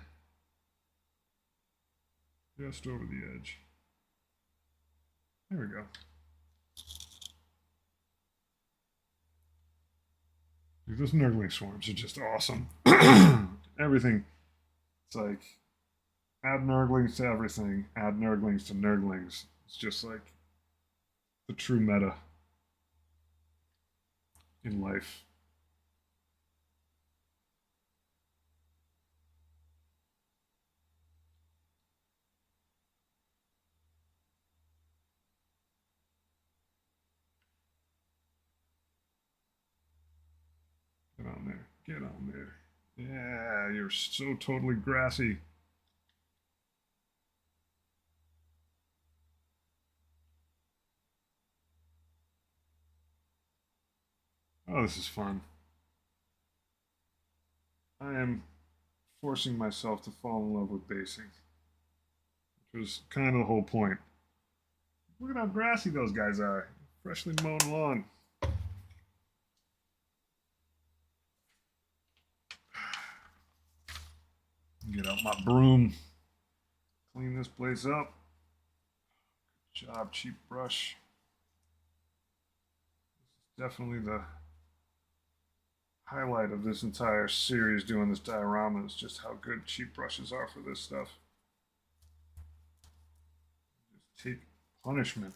Just over the edge. There we go. Dude, those nurgling swarms are just awesome. Everything. It's like add nurglings to everything, add nurglings to nurglings. It's just like the true meta in life. Get on there. Get on there. Yeah, you're so totally grassy. Oh, this is fun. I am forcing myself to fall in love with basing, which was kind of the whole point. Look at how grassy those guys are. Freshly mown lawn. Get out my broom. Clean this place up. Good job, cheap brush. This is definitely the highlight of this entire series doing this diorama is just how good cheap brushes are for this stuff. Just take punishment.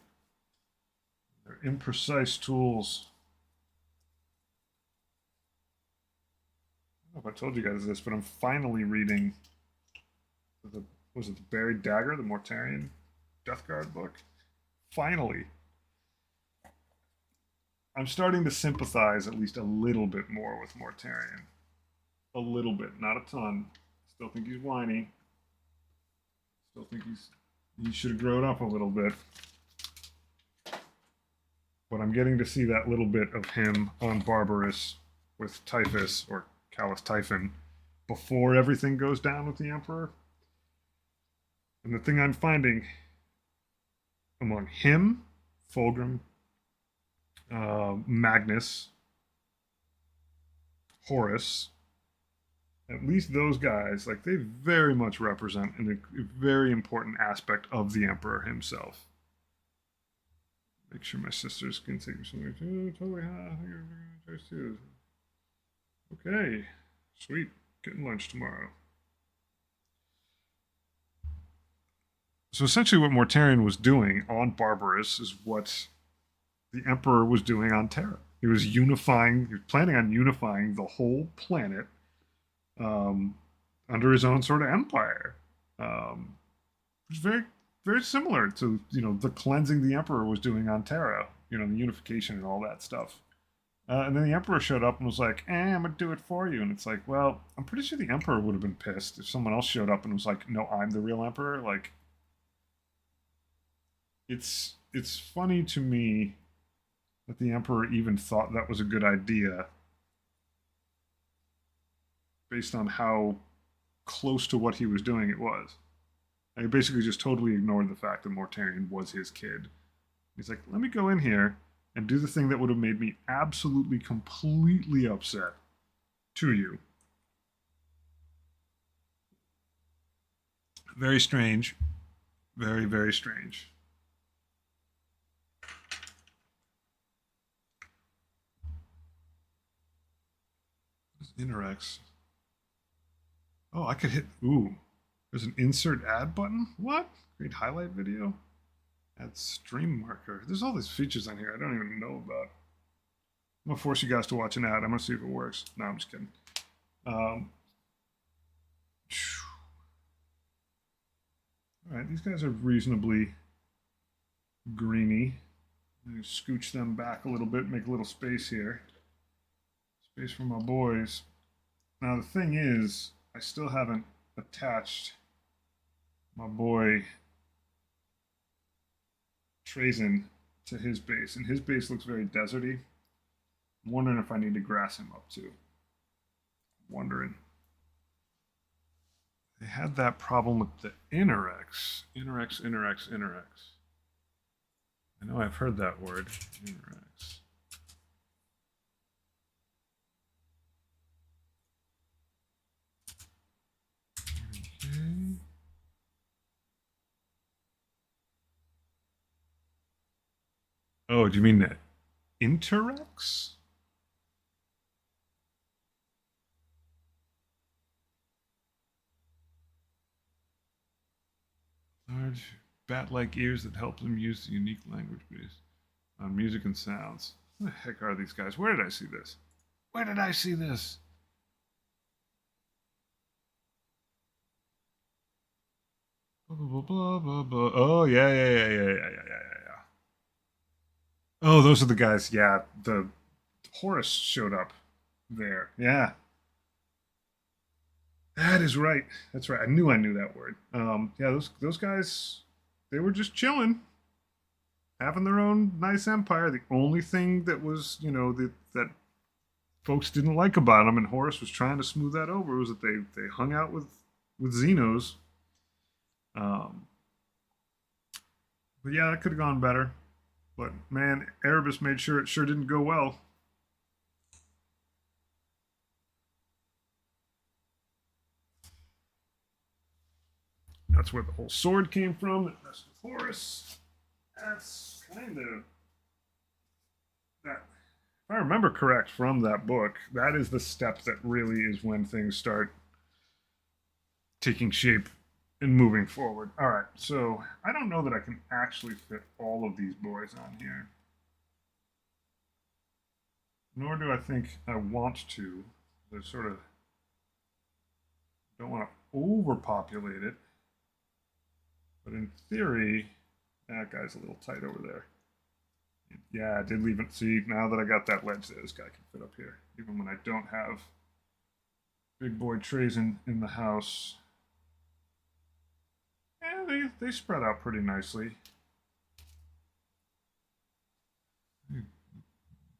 They're imprecise tools. I don't know if I told you guys this, but I'm finally reading was it the Buried Dagger, the Mortarion Death Guard book? Finally. I'm starting to sympathize at least a little bit more with Mortarion. A little bit, not a ton. Still think he's whiny. Still think he should have grown up a little bit. But I'm getting to see that little bit of him on Barbarous with Typhus, or Callus Typhon, before everything goes down with the Emperor. And the thing I'm finding among him, Fulgrim, Magnus, Horus, at least those guys, like they very much represent a very important aspect of the Emperor himself. Make sure my sisters can take me somewhere. Oh, totally. Too. Okay, sweet. Getting lunch tomorrow. So essentially, what Mortarion was doing on Barbarous is what the Emperor was doing on Terra. He was unifying. He was planning on unifying the whole planet under his own sort of empire. Which is very, very similar to the cleansing the Emperor was doing on Terra. The unification and all that stuff. And then the Emperor showed up and was like, I'm going to do it for you. And it's like, well, I'm pretty sure the Emperor would have been pissed if someone else showed up and was like, no, I'm the real Emperor. Like, it's funny to me that the Emperor even thought that was a good idea based on how close to what he was doing it was. And he basically just totally ignored the fact that Mortarion was his kid. He's like, let me go in here and do the thing that would have made me absolutely, completely upset to you. Very strange. Very, very strange. Interacts. Oh, I could hit. Ooh, there's an insert ad button. What? Great highlight video. Add stream marker. There's all these features on here I don't even know about. I'm gonna force you guys to watch an ad. I'm gonna see if it works. No, I'm just kidding. All right, these guys are reasonably greeny. Scooch them back a little bit, make a little space here. Space for my boys. Now the thing is, I still haven't attached my boy Trazen to his base, and his base looks very deserty. I'm wondering if I need to grass him up too. Wondering. They had that problem with the Interrex. Interrex. I know I've heard that word. Interrex. Okay. Oh, do you mean the Interrex? Large bat-like ears that help them use the unique language based on music and sounds. What the heck are these guys? Where did I see this? Where did I see this? Blah, blah, blah, blah. Oh, yeah. Oh, those are the guys. Yeah, the Horus showed up there. Yeah, that is right. That's right. I knew that word. Yeah, those guys, they were just chilling, having their own nice empire. The only thing that was, that folks didn't like about them, and Horus was trying to smooth that over, was that they hung out with Xenos. But yeah, that could have gone better. But man, Erebus made sure it sure didn't go well. That's where the whole sword came from. That's the Horus. That's kind of that. If I remember correct from that book, that is the step that really is when things start taking shape and moving forward. All right, so I don't know that I can actually fit all of these boys on here. Nor do I think I want to. I sort of don't want to overpopulate it. But in theory, that guy's a little tight over there. Yeah, I did leave it. See, now that I got that ledge there, this guy can fit up here. Even when I don't have big boy trays in the house. Yeah, they spread out pretty nicely.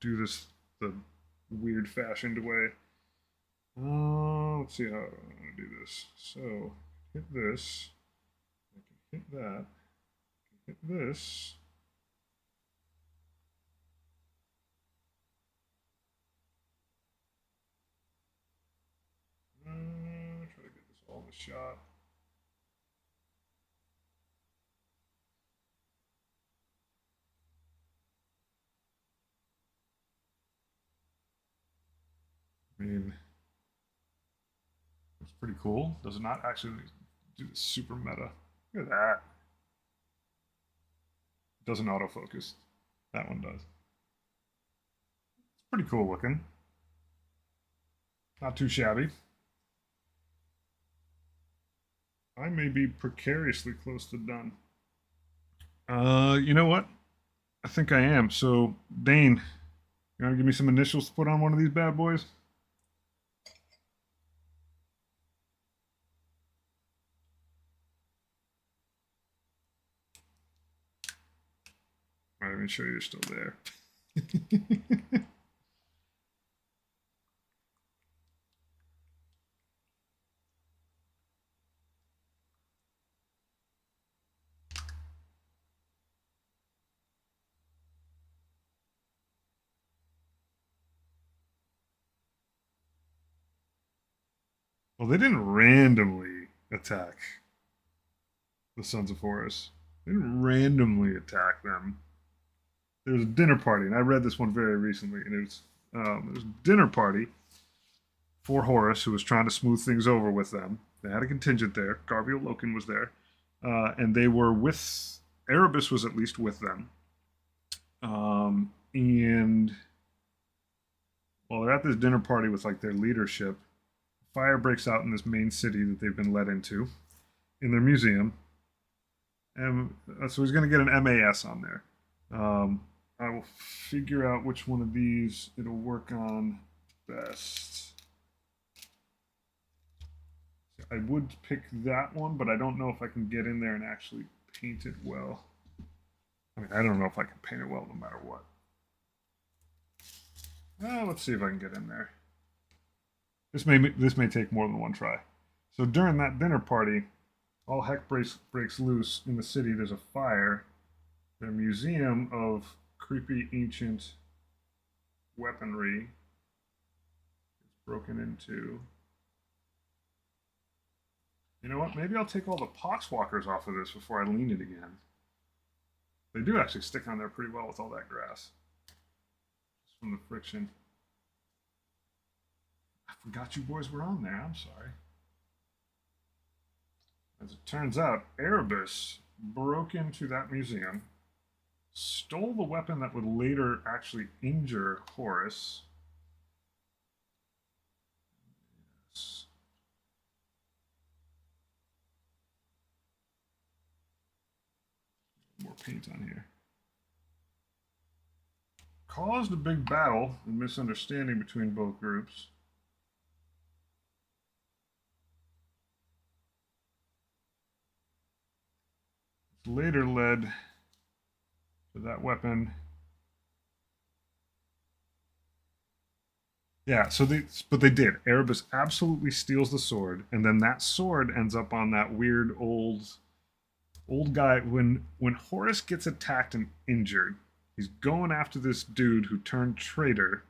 Do this the weird fashioned way. Let's see how I'm going to do this. So, hit this. I can hit that. I can hit this. Try to get this all in the shot. I mean, it's pretty cool. Does it not actually do the super meta? Look at that. It doesn't autofocus. That one does. It's pretty cool looking. Not too shabby. I may be precariously close to done. You know what? I think I am. So, Dane, you want to give me some initials to put on one of these bad boys? All right, let me show you you're still there. Well, they didn't randomly attack the Sons of Horus. They didn't randomly attack them. There was a dinner party, and I read this one very recently, and it was a dinner party for Horus, who was trying to smooth things over with them. They had a contingent there. Garviel Loken was there, and they were with Erebus was at least with them. And while they're at this dinner party with like their leadership, fire breaks out in this main city that they've been led into in their museum. And so he's going to get an MAS on there. I will figure out which one of these it'll work on best. I would pick that one, but I don't know if I can get in there and actually paint it well. I mean, I don't know if I can paint it well no matter what. Let's see if I can get in there. This may take more than one try. So during that dinner party, all heck breaks loose in the city. There's a fire. Their museum of creepy ancient weaponry is broken into. You know what? Maybe I'll take all the poxwalkers off of this before I lean it again. They do actually stick on there pretty well with all that grass. Just from the friction. I forgot you boys were on there. I'm sorry. As it turns out, Erebus broke into that museum, stole the weapon that would later actually injure Horus. Yes. More paint on here. Caused a big battle and misunderstanding between both groups. Later led to that weapon. Yeah, but they did. Erebus absolutely steals the sword, and then that sword ends up on that weird old guy. When Horus gets attacked and injured, he's going after this dude who turned traitor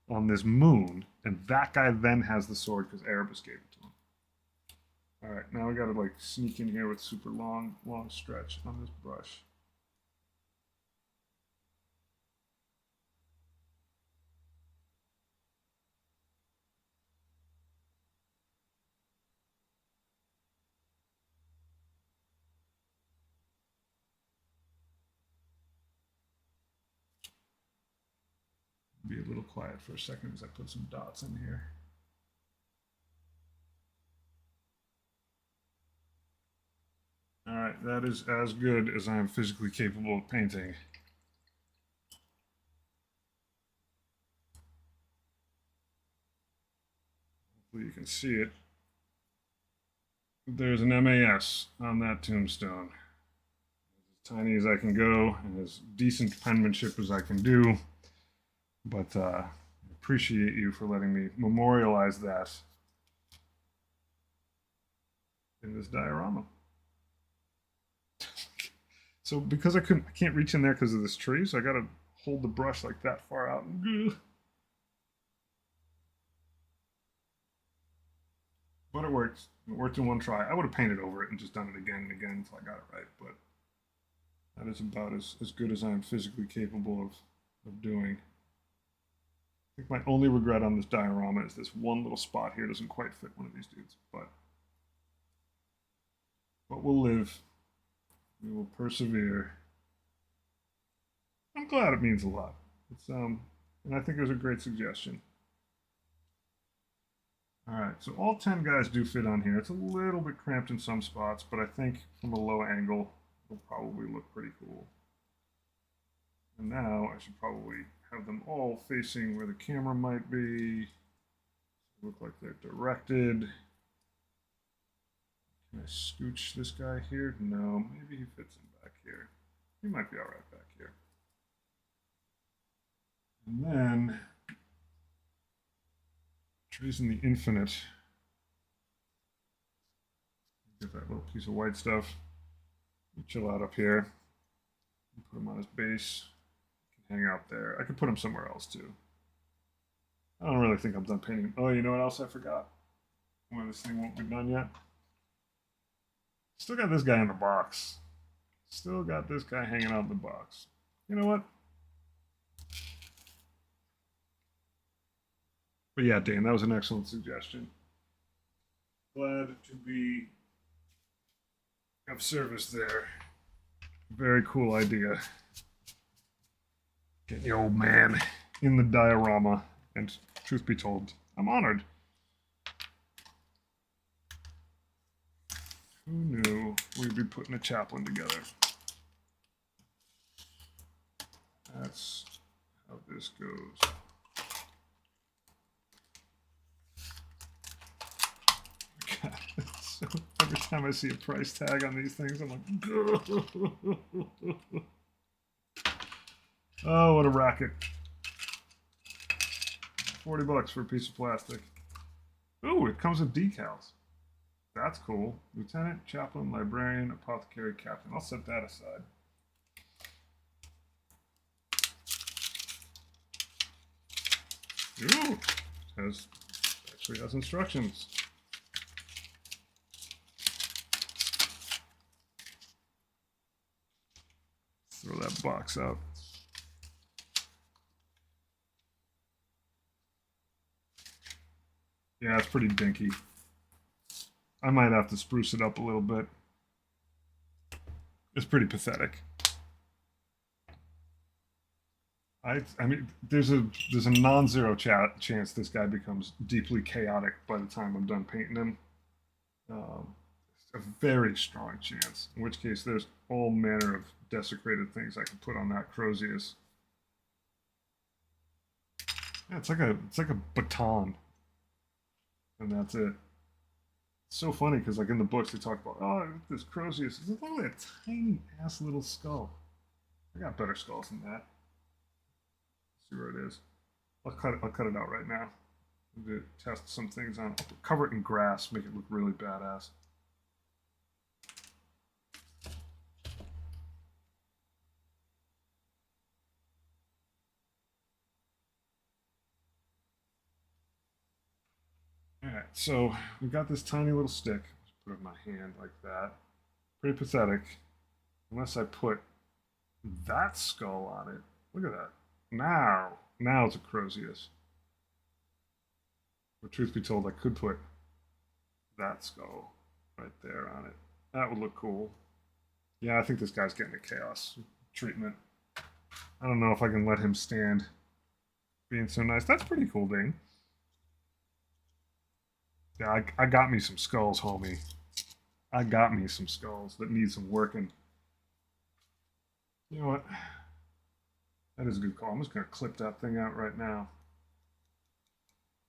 on this moon, and that guy then has the sword because Erebus gave it to him. All right, now we got to like sneak in here with super long stretch on this brush. Be a little quiet for a second as I put some dots in here. All right, that is as good as I am physically capable of painting. Hopefully you can see it. There's an MAS on that tombstone. As tiny as I can go and as decent penmanship as I can do. But I appreciate you for letting me memorialize that in this diorama. So because I can't reach in there because of this tree, so I got to hold the brush like that far out. But it worked. It worked in one try. I would have painted over it and just done it again and again until I got it right. But that is about as good as I am physically capable of doing. I think my only regret on this diorama is this one little spot here doesn't quite fit one of these dudes. But we'll live. We will persevere. I'm glad it means a lot. It's and I think it was a great suggestion. All right, so all 10 guys do fit on here. It's a little bit cramped in some spots, but I think from a low angle, it'll probably look pretty cool. And now I should probably have them all facing where the camera might be. Look like they're directed. Can I scooch this guy here? No, maybe he fits in back here. He might be all right back here. And then, tracing the infinite. Get that little piece of white stuff. Chill out up here. Put him on his base. Hang out there. I could put him somewhere else too. I don't really think I'm done painting him. Oh, you know what else I forgot? Why this thing won't be done yet? Still got this guy in the box. Still got this guy hanging out in the box. You know what? But yeah, Dan, that was an excellent suggestion. Glad to be of service there. Very cool idea. Get the old man in the diorama, and truth be told, I'm honored. Who knew we'd be putting a chaplain together? That's how this goes. God, so every time I see a price tag on these things, I'm like, oh, what a racket. $40 for a piece of plastic. Ooh, it comes with decals. That's cool. Lieutenant, chaplain, librarian, apothecary, captain. I'll set that aside. Ooh, actually has instructions. Throw that box out. Yeah, it's pretty dinky. I might have to spruce it up a little bit. It's pretty pathetic. I mean, there's a non-zero chance this guy becomes deeply chaotic by the time I'm done painting him. A very strong chance. In which case, there's all manner of desecrated things I can put on that Crozius. Yeah, it's like a baton, and that's it. It's so funny because like in the books they talk about, oh, this Crozius is only a tiny ass little skull. I got better skulls than that. Let's see where it is. I'll cut it out right now. I'm gonna test some things on. I'll cover it in grass, make it look really badass. Alright, so we got this tiny little stick. Just put it in my hand like that. Pretty pathetic. Unless I put that skull on it. Look at that. Now it's a Crozius. But truth be told, I could put that skull right there on it. That would look cool. Yeah, I think this guy's getting a chaos treatment. I don't know if I can let him stand being so nice. That's pretty cool, Dane. Yeah, I got me some skulls, homie. I got me some skulls that need some working. You know what? That is a good call. I'm just going to clip that thing out right now.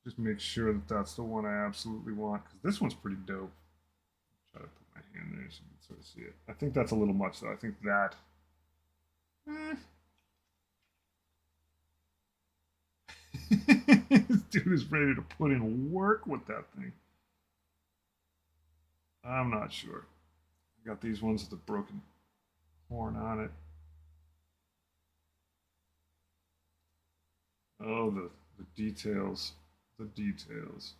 Just make sure that that's the one I absolutely want, because this one's pretty dope. Try to put my hand there so you can sort of see it. I think that's a little much, though. I think that... This dude is ready to put in work with that thing. I'm not sure. I got these ones with the broken horn on it. Oh, the details. The details.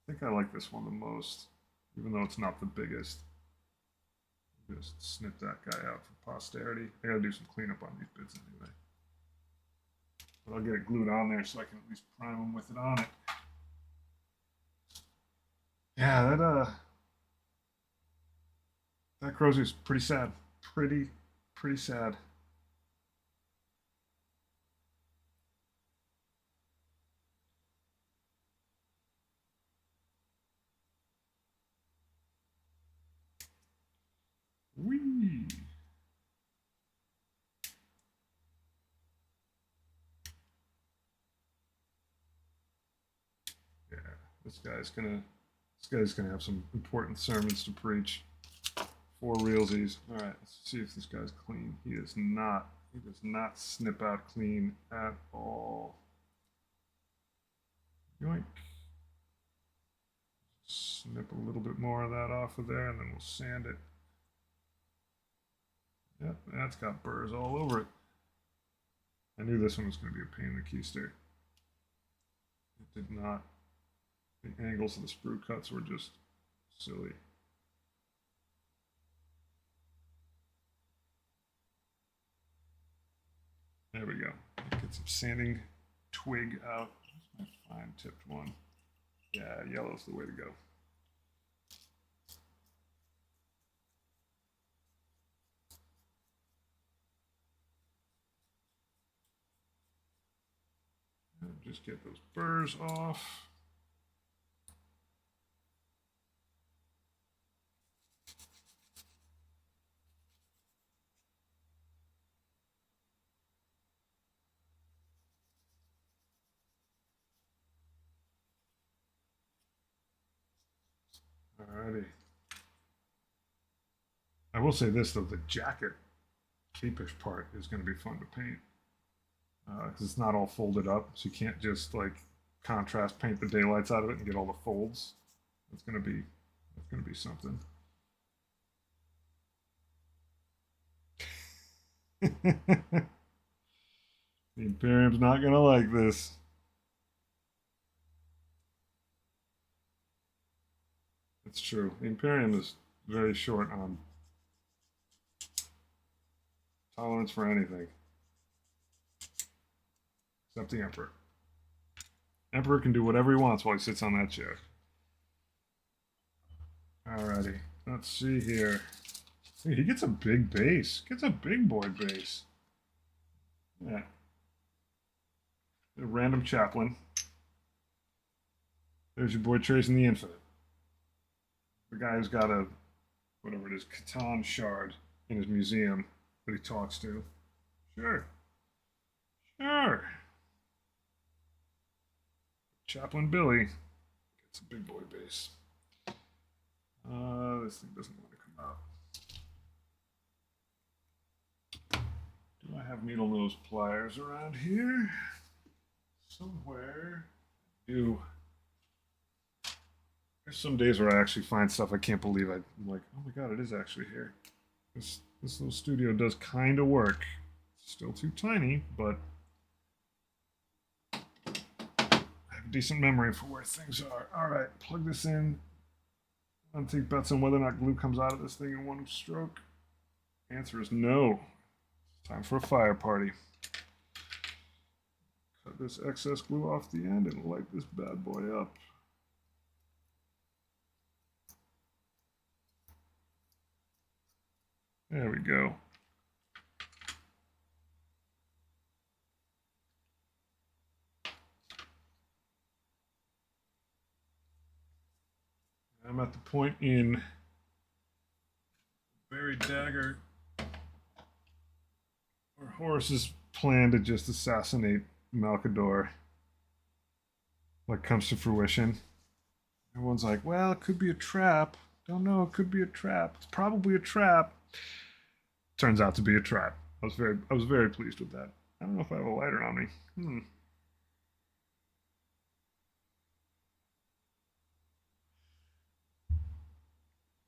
I think I like this one the most, even though it's not the biggest. Just snip that guy out for posterity. I gotta do some cleanup on these bits anyway. But I'll get it glued on there so I can at least prime them with it on it. Yeah, that Crozier is pretty sad. Pretty sad. Whee! Yeah, this guy's gonna have some important sermons to preach. For realsies. All right, let's see if this guy's clean. He is not. He does not snip out clean at all. Yoink. Snip a little bit more of that off of there, and then we'll sand it. Yep, that's got burrs all over it. I knew this one was going to be a pain in the keister. It did not. The angles of the sprue cuts were just silly. There we go. Get some sanding twig out. That's my fine tipped one. Yeah, yellow's the way to go. just get those burrs off. Alrighty. I will say this though, the jacket capish part is going to be fun to paint because it's not all folded up, so you can't just like contrast paint the daylights out of it and get all the folds. That's going to be something. The Imperium's not going to like this. It's true. The Imperium is very short on tolerance for anything. Except the Emperor. Emperor can do whatever he wants while he sits on that chair. Alrighty. Let's see here. Hey, he gets a big base. Gets a big boy base. Yeah. A random chaplain. There's your boy tracing the infinite. The guy who's got a, whatever it is, Catan shard in his museum that he talks to. Sure. Sure. Chaplain Billy gets a big boy base. This thing doesn't want to come out. Do I have needle nose pliers around here? Somewhere. Do. There's some days where I actually find stuff I can't believe. I'm like, oh my god, it is actually here. This little studio does kind of work. It's still too tiny, but I have decent memory for where things are. All right, plug this in. I don't take bets on whether or not glue comes out of this thing in one stroke. Answer is no. It's time for a fire party. Cut this excess glue off the end and light this bad boy up. There we go. I'm at the point in Buried Dagger where Horus's plan to just assassinate Malcador like comes to fruition. Everyone's like, well, it could be a trap. Don't know, it could be a trap. It's probably a trap. Turns out to be a trap. I was very pleased with that. I don't know if I have a lighter on me.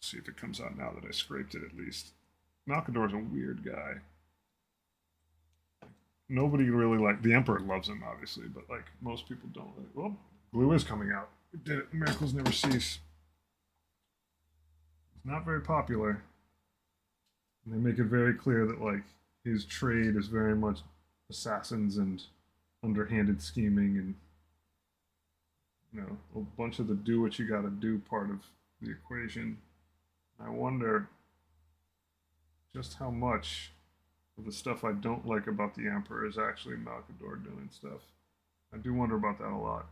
See if it comes out now that I scraped it at least. Malcador's a weird guy. Nobody really the Emperor loves him, obviously, but like most people don't. Well, glue is coming out. We did it. Miracles never cease. He's not very popular. And they make it very clear that like his trade is very much assassins and underhanded scheming and a bunch of the do what you gotta do part of the equation. I wonder just how much of the stuff I don't like about the Emperor is actually Malcador doing stuff. I do wonder about that a lot.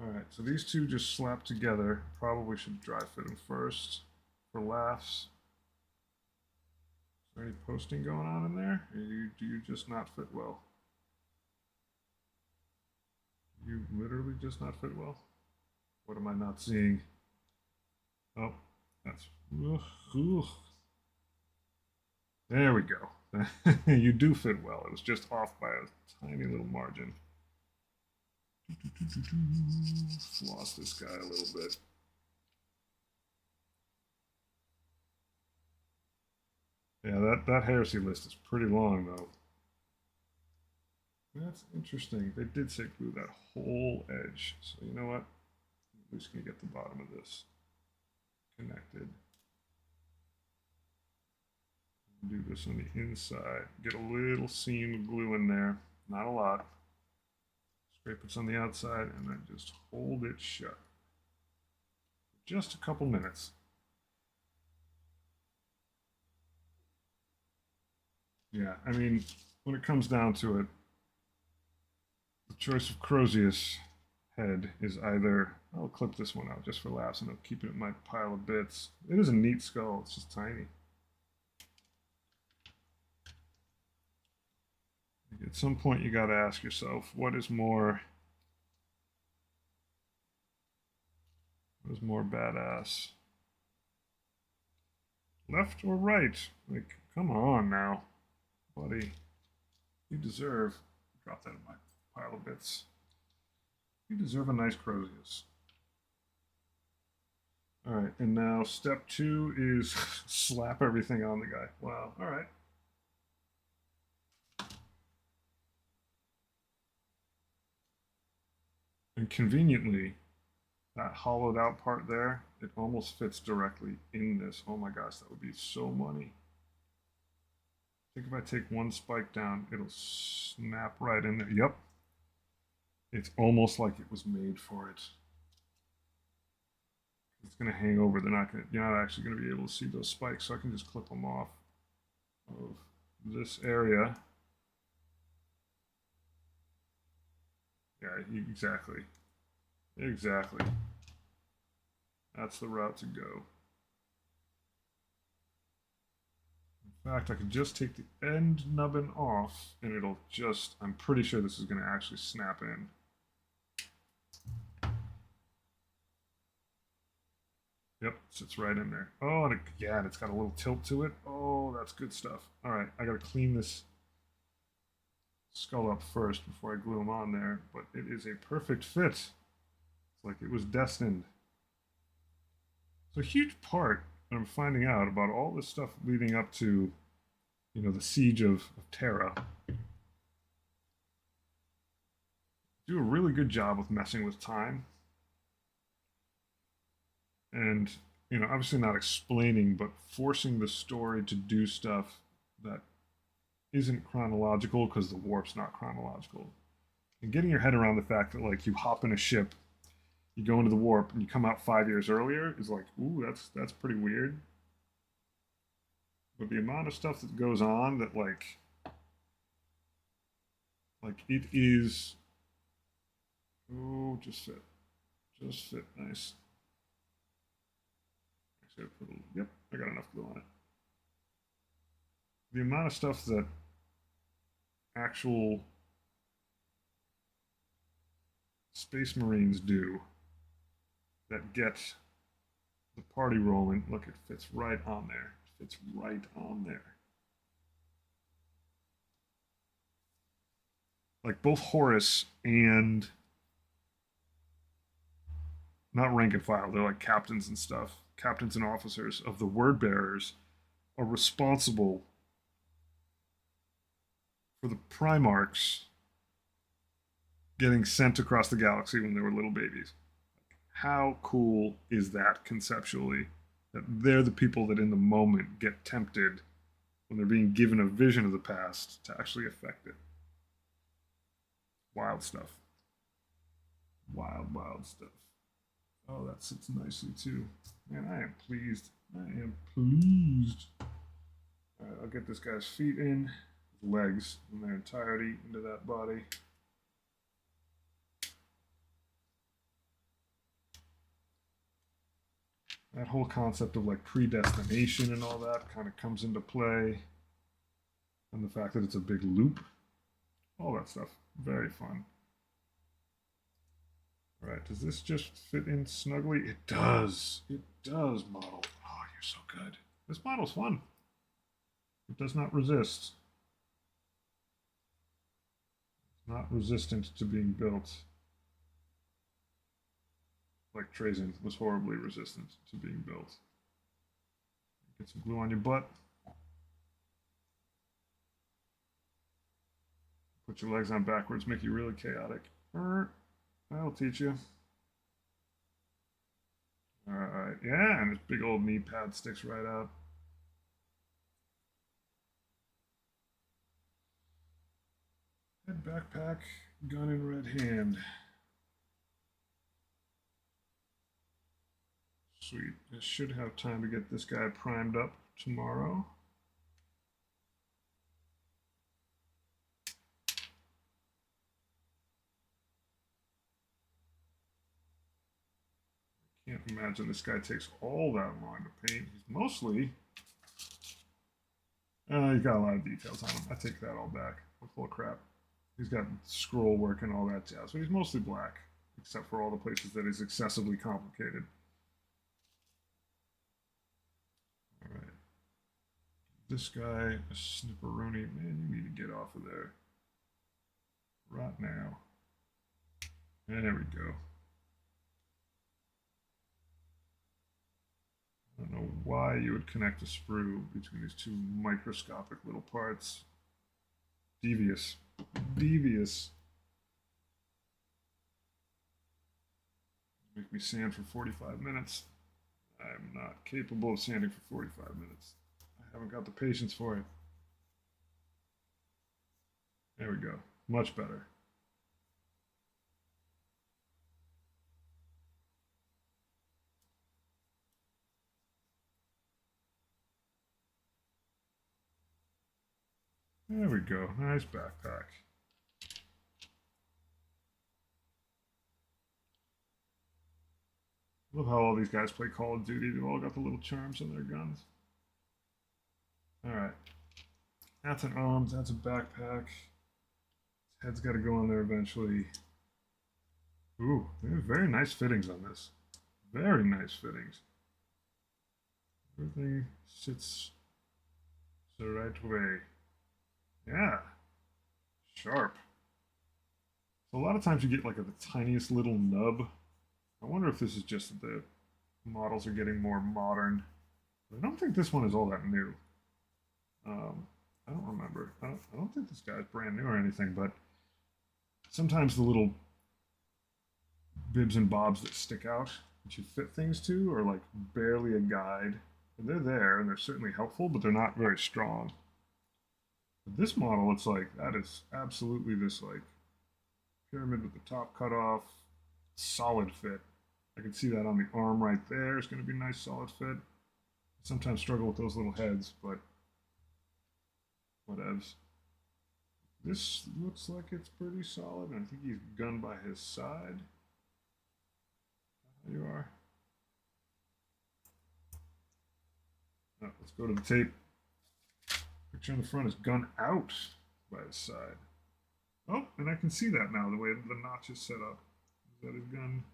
Alright, so these two just slap together. Probably should dry fit them first for laughs. Is there any posting going on in there? Or do you just not fit well? Do you literally just not fit well? What am I not seeing? Oh, that's... There we go. You do fit well. It was just off by a tiny little margin. Floss this guy a little bit. Yeah, that heresy list is pretty long, though. That's interesting. They did say glue that whole edge. So you know what? At least can get the bottom of this connected. Do this on the inside. Get a little seam of glue in there. Not a lot. Scrape it on the outside and then just hold it shut. Just a couple minutes. Yeah, I mean, when it comes down to it, the choice of Crozius head is either, I'll clip this one out just for laughs and I'll keep it in my pile of bits. It is a neat skull, it's just tiny. At some point you gotta ask yourself, what is more badass? Left or right? Like, come on now, buddy. You deserve, drop that in my pile of bits. You deserve a nice Crozius. All right, and now step 2 is slap everything on the guy. Wow, all right. And conveniently, that hollowed out part there, it almost fits directly in this. Oh my gosh, that would be so money. I think if I take one spike down, it'll snap right in there. Yep. It's almost like it was made for it. It's going to hang over. You're not actually going to be able to see those spikes, so I can just clip them off of this area. Yeah, exactly. Exactly. That's the route to go. In fact, I could just take the end nubbin off and it'll just, I'm pretty sure this is going to actually snap in. Yep, sits right in there. Oh, and yeah, and it's got a little tilt to it. Oh, that's good stuff. All right, I got to clean this skull up first before I glue them on there, but it is a perfect fit. It's like it was destined. So a huge part I'm finding out about all this stuff leading up to, you know, the siege of Terra. Do a really good job with messing with time. And, you know, obviously not explaining, but forcing the story to do stuff that isn't chronological because the warp's not chronological. And getting your head around the fact that, like, you hop in a ship, you go into the warp, and you come out 5 years earlier is like, ooh, that's pretty weird. But the amount of stuff that goes on that, like it is, oh, just fit, nice. Yep, I got enough glue on it. The amount of stuff that actual Space Marines do that get the party rolling, look, it fits right on there. It fits right on there. Like both Horus and not rank and file, they're like captains and stuff, captains and officers of the word bearers are responsible for the Primarchs getting sent across the galaxy when they were little babies. How cool is that conceptually? That they're the people that in the moment get tempted when they're being given a vision of the past to actually affect it. Wild stuff. Wild, wild stuff. Oh, that sits nicely too. Man, I am pleased. I am pleased. All right, I'll get this guy's feet in, his legs in their entirety into that body. That whole concept of like predestination and all that kind of comes into play. And the fact that it's a big loop. All that stuff. Very fun. All right, does this just fit in snugly? It does. It does, model. Oh, you're so good. This model's fun. It does not resist. It's not resistant to being built. Like Trazen was horribly resistant to being built. Get some glue on your butt. Put your legs on backwards, make you really chaotic. That'll teach you. Alright, yeah, and this big old knee pad sticks right out. Head backpack, gun in red hand. Sweet. I should have time to get this guy primed up tomorrow. Can't imagine this guy takes all that long to paint. He's mostly... he's got a lot of details on him. I take that all back. I'm full of crap. He's got scroll work and all that jazz. So he's mostly black, except for all the places that is excessively complicated. All right. This guy, a snipperoni. Man, you need to get off of there. Right now. There we go. I don't know why you would connect a sprue between these two microscopic little parts. Devious. Devious. Make me sand for 45 minutes. I'm not capable of sanding for 45 minutes. I haven't got the patience for it. There we go. Much better. There we go. Nice backpack. Love how all these guys play Call of Duty. They've all got the little charms on their guns. Alright. That's an arms. That's a backpack. His head's got to go on there eventually. Ooh, very nice fittings on this. Very nice fittings. Everything sits the right way. Yeah. Sharp. So a lot of times you get like the tiniest little nub. I wonder if this is just that the models are getting more modern. I don't think this one is all that new. I don't remember. I don't think this guy's brand new or anything, but sometimes the little bibs and bobs that stick out that you fit things to are like barely a guide. And they're there and they're certainly helpful, but they're not very strong. But this model, it's like that is absolutely this like pyramid with the top cut off, solid fit. I can see that on the arm right there. It's going to be a nice solid fit. I sometimes struggle with those little heads, but whatevs. This looks like it's pretty solid. I think he's gunned by his side. There you are. Oh, let's go to the tape. Picture on the front is gun out by his side. Oh, and I can see that now, the way the notch is set up. Is that his gun?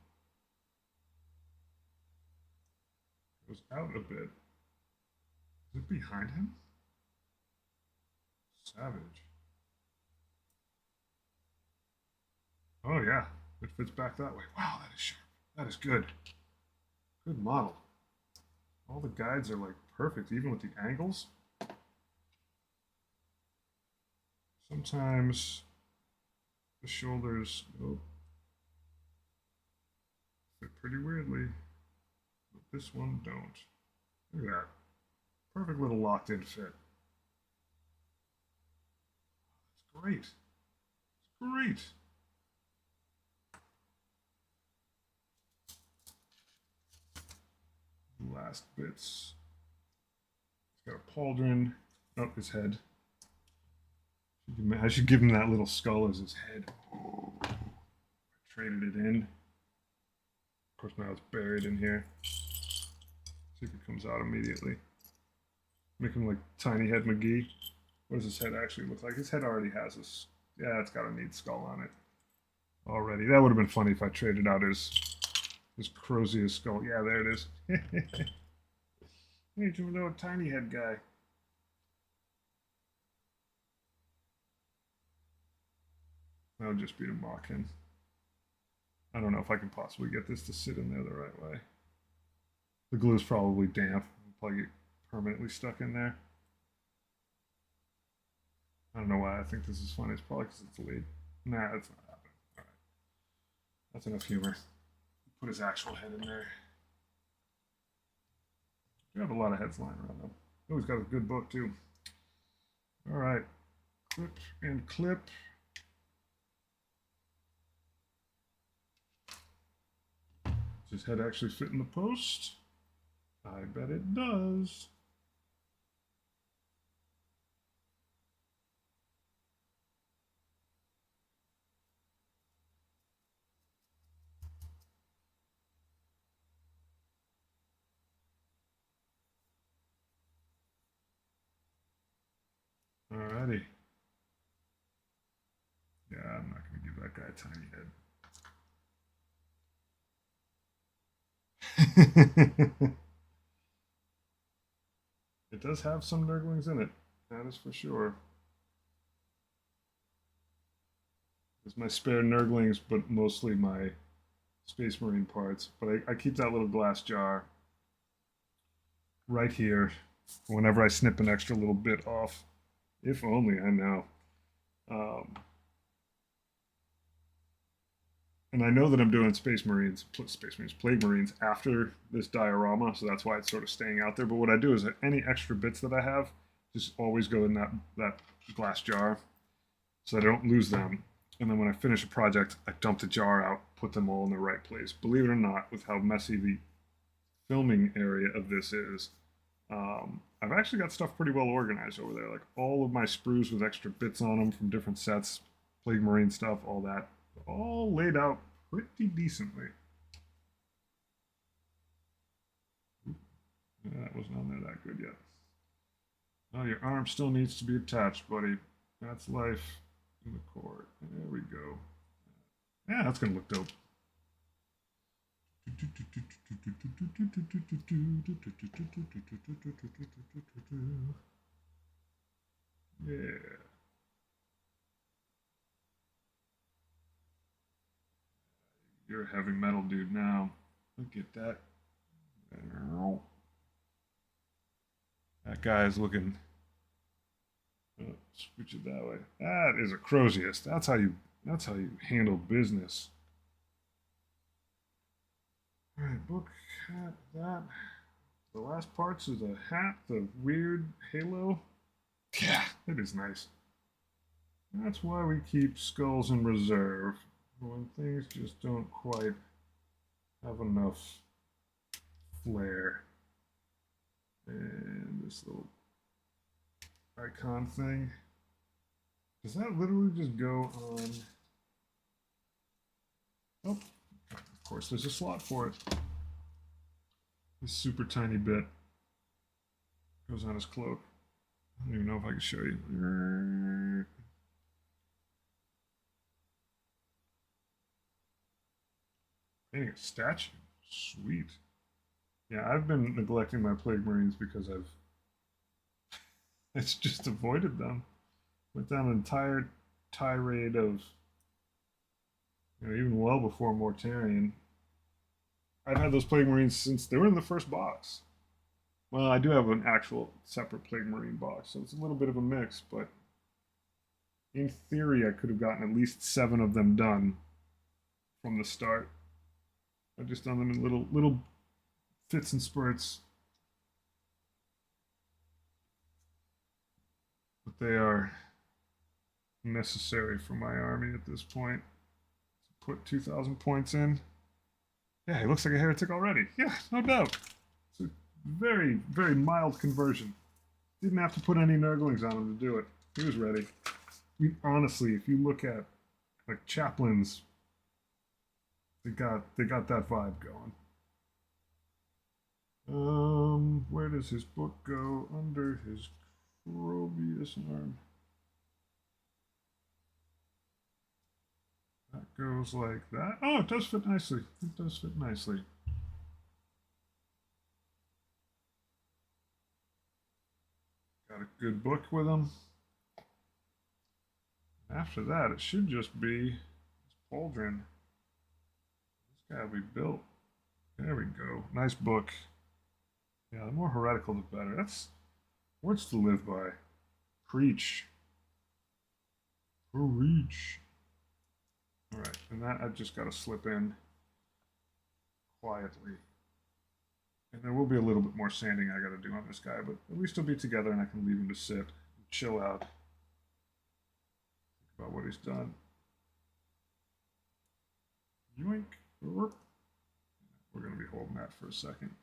Goes out a bit. Is it behind him? Savage. Oh yeah, it fits back that way. Wow, that is sharp. That is good. Good model. All the guides are like perfect, even with the angles. Sometimes the shoulders fit pretty weirdly, but this one don't. Look at that. Perfect little locked in fit. That's great. It's great. Last bits. He's got a pauldron. Oh, his head. I should give him that little skull as his head. I traded it in. Of course, now it's buried in here. See if it comes out immediately. Make him like Tiny Head McGee. What does his head actually look like? His head already has this. Yeah, it's got a neat skull on it already. That would have been funny if I traded out his Crozier skull. Yeah, there it is. Hey, you know, a tiny head guy. That would just be to mock him. I don't know if I can possibly get this to sit in there the right way. The glue is probably damp. It'll probably get permanently stuck in there. I don't know why I think this is funny. It's probably because it's a lead. Nah, that's not happening. All right. That's enough humor. Put his actual head in there. We have a lot of heads lying around though. Oh, he's got a good book too. All right. Clip and clip. Does his head actually fit in the post? I bet it does. ready. Yeah, I'm not going to give that guy a tiny head. It does have some nurglings in it. That is for sure. It's my spare nurglings, but mostly my Space Marine parts. But I keep that little glass jar right here whenever I snip an extra little bit off. If only, I know. Um, and I know that I'm doing Space Marines, Plague Marines after this diorama, so that's why it's sort of staying out there. But what I do is that any extra bits that I have just always go in that glass jar, so I don't lose them. And then when I finish a project, I dump the jar out, put them all in the right place. Believe it or not, with how messy the filming area of this is, I've actually got stuff pretty well organized over there. Like all of my sprues with extra bits on them from different sets, Plague Marine stuff, all that, all laid out pretty decently. Yeah, that wasn't on there that good yet. Oh, your arm still needs to be attached, buddy. That's life in the core. There we go. Yeah, that's gonna look dope. Yeah. You're a heavy metal dude now. Look at that. That guy is looking. Oh, switch it that way. That is a Crozius. That's how you. That's how you handle business. All right, book hat. That. The last parts is the hat, the weird halo. Yeah, it is nice. That's why we keep skulls in reserve when things just don't quite have enough flair. And this little icon thing. Does that literally just go on? Oh, of course, there's a slot for it. This super tiny bit goes on his cloak. I don't even know if I can show you. Painting a statue. Sweet. Yeah, I've been neglecting my Plague Marines because it's just avoided them. Went down an entire tirade of, even well before Mortarion. I've had those Plague Marines since they were in the first box. Well, I do have an actual separate Plague Marine box, so it's a little bit of a mix, but in theory, I could have gotten at least 7 of them done from the start. I've just done them in little fits and spurts. But they are necessary for my army at this point. Put 2,000 points in. Yeah, he looks like a heretic already. Yeah, no doubt. It's a very, very mild conversion. Didn't have to put any nurglings on him to do it. He was ready. I mean, honestly, if you look at like chaplains, they got that vibe going. Where does his book go? Under his Crozius arm. That goes like that. Oh, it does fit nicely. It does fit nicely. Got a good book with him. After that, it should just be pauldron. This guy will be built. There we go. Nice book. Yeah, the more heretical, the better. That's words to live by. Preach. Preach. All right, and that I've just got to slip in quietly. And there will be a little bit more sanding I got to do on this guy, but at least he'll be together and I can leave him to sit and chill out. Think about what he's done. Yoink. We're going to be holding that for a second.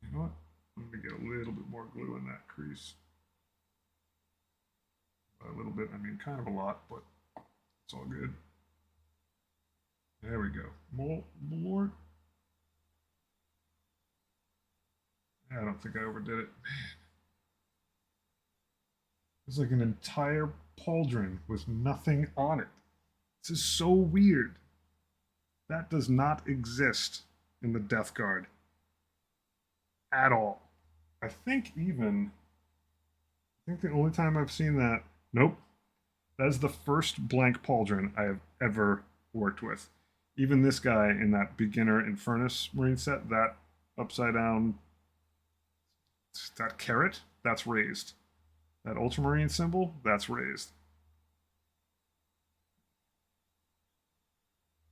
You know what? Let me get a little bit more glue in that crease. By a little bit, I mean kind of a lot, but it's all good. There we go. More. Yeah, I don't think I overdid it. It's like an entire pauldron with nothing on it. This is so weird. That does not exist in the Death Guard at all. I think the only time I've seen that, nope, that is the first blank pauldron I have ever worked with. Even this guy in that beginner Infernus Marine set, that upside down, that carrot, that's raised. That Ultramarine symbol, that's raised.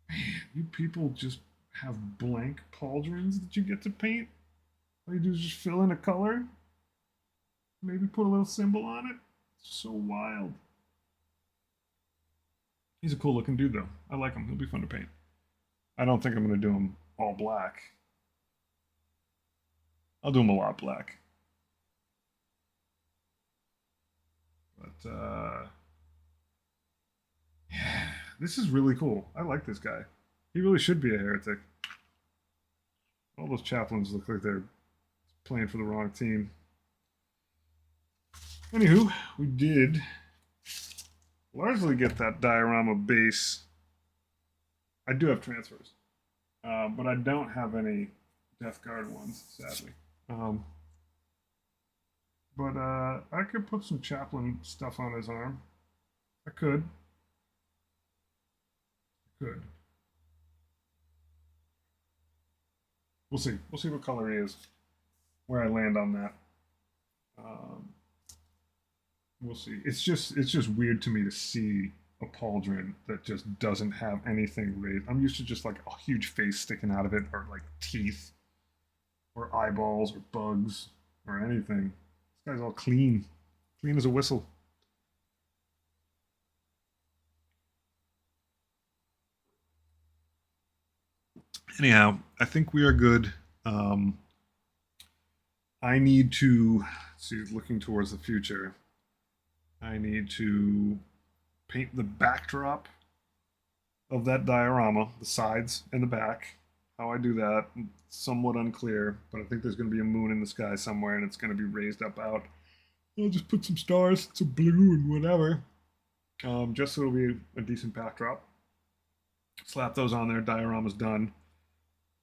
Man, you people just have blank pauldrons that you get to paint? All you do is just fill in a color, maybe put a little symbol on it. It's so wild. He's a cool looking dude though. I like him. He'll be fun to paint. I don't think I'm going to do him all black. I'll do him a lot black. But yeah, this is really cool. I like this guy. He really should be a heretic. All those chaplains look like they're playing for the wrong team. Anywho, we did largely get that diorama base. I do have transfers, but I don't have any Death Guard ones, sadly. But I could put some chaplain stuff on his arm. I could. We'll see. We'll see what color he is. Where I land on that. We'll see. It's just weird to me to see a pauldron that just doesn't have anything raised. I'm used to just like a huge face sticking out of it, or like teeth, or eyeballs, or bugs, or anything. This guy's all clean as a whistle. Anyhow, I think we are good. I need to see, looking towards the future, I need to paint the backdrop of that diorama, the sides and the back. How I do that, somewhat unclear, but I think there's going to be a moon in the sky somewhere and it's going to be raised up out. I'll just put some stars, some blue and whatever, just so it'll be a decent backdrop. Slap those on there, diorama's done.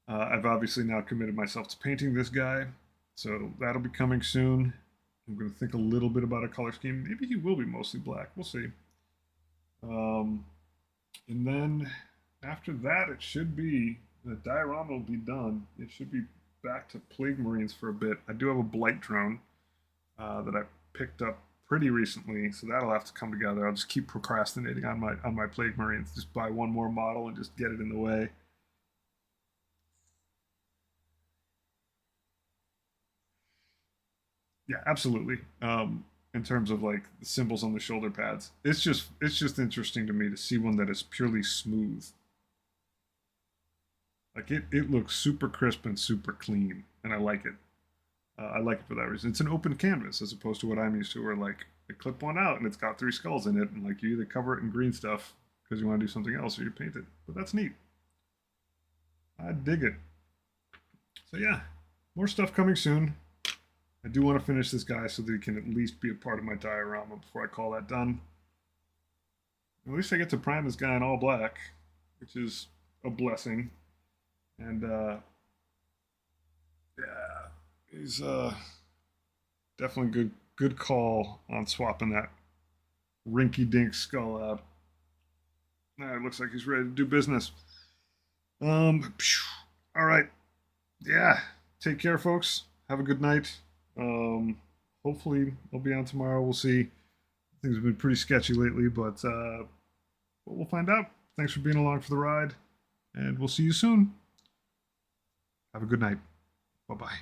I've obviously now committed myself to painting this guy, so that'll be coming soon. I'm going to think a little bit about a color scheme. Maybe he will be mostly black. We'll see. And then after that, it should be, the diorama will be done. It should be back to Plague Marines for a bit. I do have a Blight drone that I picked up pretty recently, so that'll have to come together. I'll just keep procrastinating on my Plague Marines. Just buy one more model and just get it in the way. Yeah, absolutely. In terms of like the symbols on the shoulder pads, it's just interesting to me to see one that is purely smooth. Like it looks super crisp and super clean, and I like it. I like it for that reason. It's an open canvas as opposed to what I'm used to, where like I clip one out and it's got 3 skulls in it, and like you either cover it in green stuff because you want to do something else or you paint it. But that's neat. I dig it. So yeah, more stuff coming soon. I do want to finish this guy so that he can at least be a part of my diorama before I call that done. At least I get to prime this guy in all black, which is a blessing. And yeah, he's definitely good call on swapping that rinky-dink skull out. Now it looks like he's ready to do business. All right. Yeah. Take care, folks. Have a good night. Hopefully I'll be on tomorrow. We'll see. Things have been pretty sketchy lately, but we'll find out. Thanks for being along for the ride, and we'll see you soon. Have a good night. Bye-bye.